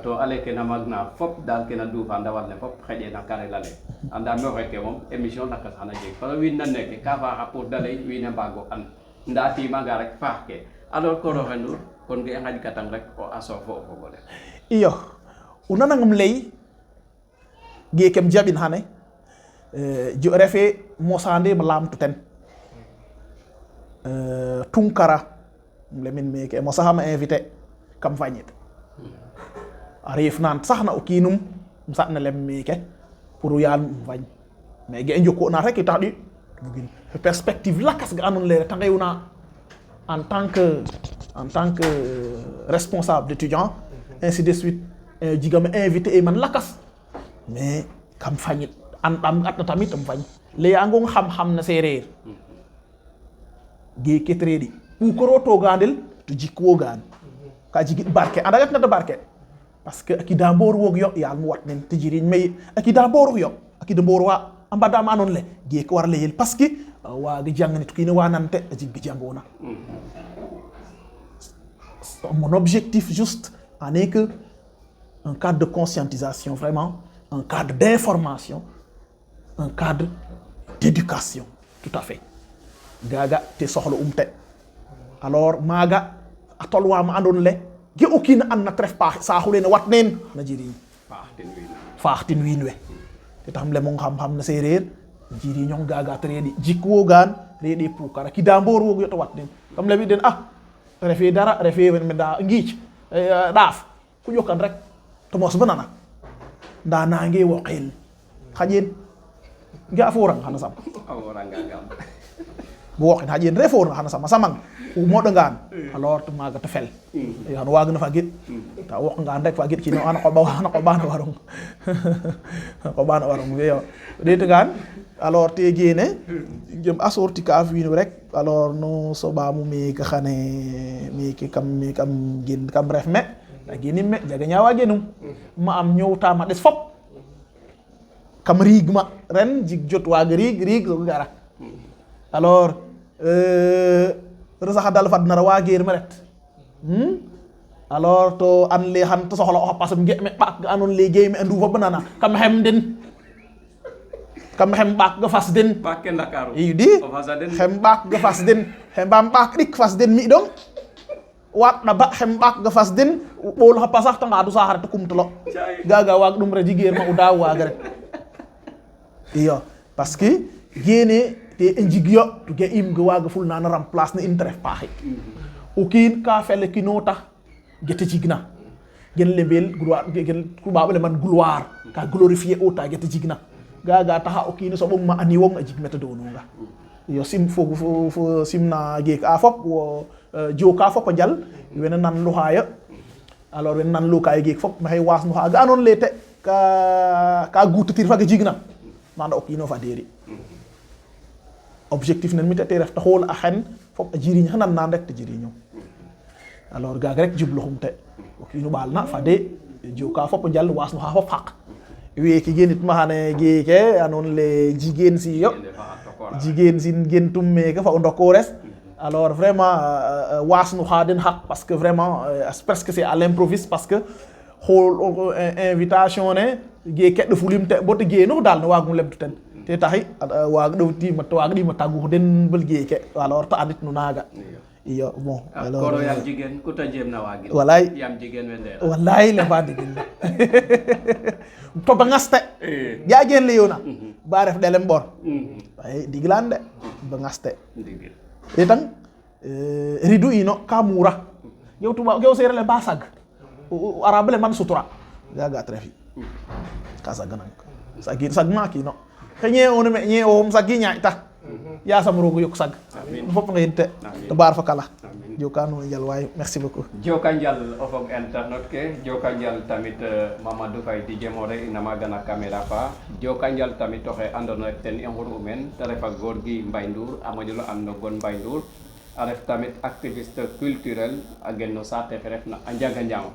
to ale ke na magna fop dal ke na dufa ndawal ne fop xeje na kare lale anda me reke mom émission nakas xana jeg fa win na nek ka fa pour dalay wina bago an ndati maga rek fa ke alors ko ro rendu kon ge ngadi katang rek o aso fo o fogole iyo unanangam lay gekem jabin hane jo refe mosande malam tuten tunkara lemin meke mosahama invité kam fagnit arif nan saxna o kinum satna lem meke pour yal fagn mais ge njoko na rek tadi perspective lakas ga anon le tangayuna en tant que responsable d'étudiant ainsi de suite jigam invité e man lakas mais kam fagnit an atna tamit am fañ le angong xam na séréer ge ketredi ou ko roto gandel to jikko gan ka jigi barke anda gatna barke parce que akida mbor wog yo yal mu wat nen te jiriñ may akida mbor yo akida mbor wa ambada ma non le ge ko war leyel parce que wa ga jang nit ki ne wanante jiggi jangona. Mon objectif juste en est que un cadre de conscientisation vraiment, un cadre d'information, un cadre d'éducation, tout à fait. Gaga te soxla umte. Alors maga atolwa ma andon le ge okina an na tref pa sa xulene wat nen na jiri faaxtin wiin we te taxam le mo xam na sereer jiri ñong gaga tredi jikwo gan redi pukara ki dambor wo yoto wat nen kam le bi den refe dara refe men da ngic daaf ku jokan rek to mos banana nda nange wo xel xajen nga forang xana sam bu waxin xajen refor xana sama samang u modangan alors to maga to fel yan wag na fa git ta wax nga rek fa git ci no an ko ba na warung ko ba na warung yo de tegan alors te gene jëm assorti ka fi rek alors no soba mu me ka xane me kam gen kam ref me da geni me jaga ñawa genum ma am ñew ta ma des fop kam rig ma ren jig jot wa rig so gara alors resaxa dal fad nara wa geer ma ret alors to an le xan to soxla o passam nge me bak anon le gey me andu fa banana kam xem den kam xem bak ga fas den bak ken Dakaru di xem bak ga fas den xem bam bak dik fas den mi dong wat na ba xem bak ga fas den bol ha pasax ta ngadu saxar to kum tolo gaga wag dum ra jigeer ma uda wa ga rek iyo parce que gene te njigyo to ge im ga waga ful na remplace na interef paxe o kin ka fele kinota gete jigna gen lebel gloire gen ku babale man gloire ka glorifier ota gete jigna gaga taxa o kin so bom ma ani wong a jigmeta do nonga yo sim fo simna ge ka fop wo jo ka fop jal wena nan lu haya alors wen nan lu kay ge fop maxay was no ga anon lete ka guututir fa ge jigna manda o kino fa deri objectif nen mi te ref ta xol a xen fop a jiriñ xanan nan rek te jiriñu alors gaag rek jublu xumte o kinu bal na fa de joka fop jall was no ha fop xaq we ki genit ma xane geke anon le jigen si yo jigen sin gentum me ka fa ndoko res alors vraiment was no ha den xaq parce que vraiment presque c'est à l'improviste parce que xol invitation ne geke de fulim te bot genu dal no wagum lebtu ten te taxi waag do ti ma waag di ma tagu den bel geke alors ta adit no naga iyo bon alors koro yam jigen ku ta jem na wagi walay yam jigen wende walay le ba digin to ba ngaste ya gen le yona ba ref delem bor ay diglande ba ngaste digil e tan ridu ino kamura yow tuba yow sere le basag arabe le man sutura gaga trefi kasa ganan sagin sagma kino xeñe on me ñe o sagi ñaita ya sam rogo yok sag fop nga yente to bar fa kala jokanu njal way merci beaucoup jokanjal ofog internet ke jokanjal tamit Mamadou Faye di jemore ina magana camera fa jokanjal tamit oxe andona ten i nguru men te refa gorgui Mbaye Ndour amoƴolo am no gon Mbaye Ndour a ref tamit activiste culturel a gen no saate fe refna a Njaga Njang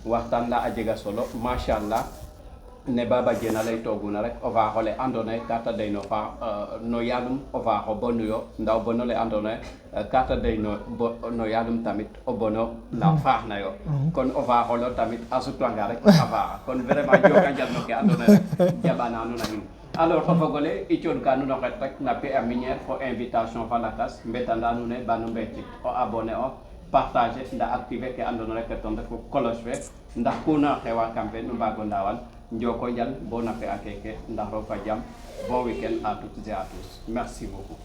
waxtaan la a jega solo machallah ne Baba Diene lay toguna rek o va xole andone kata dey no fa no yalum o va xo bonuyo ndaw bono le andone kata dey no yalum tamit o bono la faax na yo kon o va xolo tamit asutwanga rek a faaxa kon vraiment jokanjal no ke andone rek jabana nu nanin alors o fogole i cooɗka nuun o xet rek na pe a minière fo invitation fa lakas mbetanda nuun e banu mbecit o abonné o partager nda activer ke andona rek ton rek cloche fe ndax kuna xewa kam fe nu mbago ndawan njoko njal bo na pe a keke ndax roog fa jam bon week-end à toutes et à tous merci beaucoup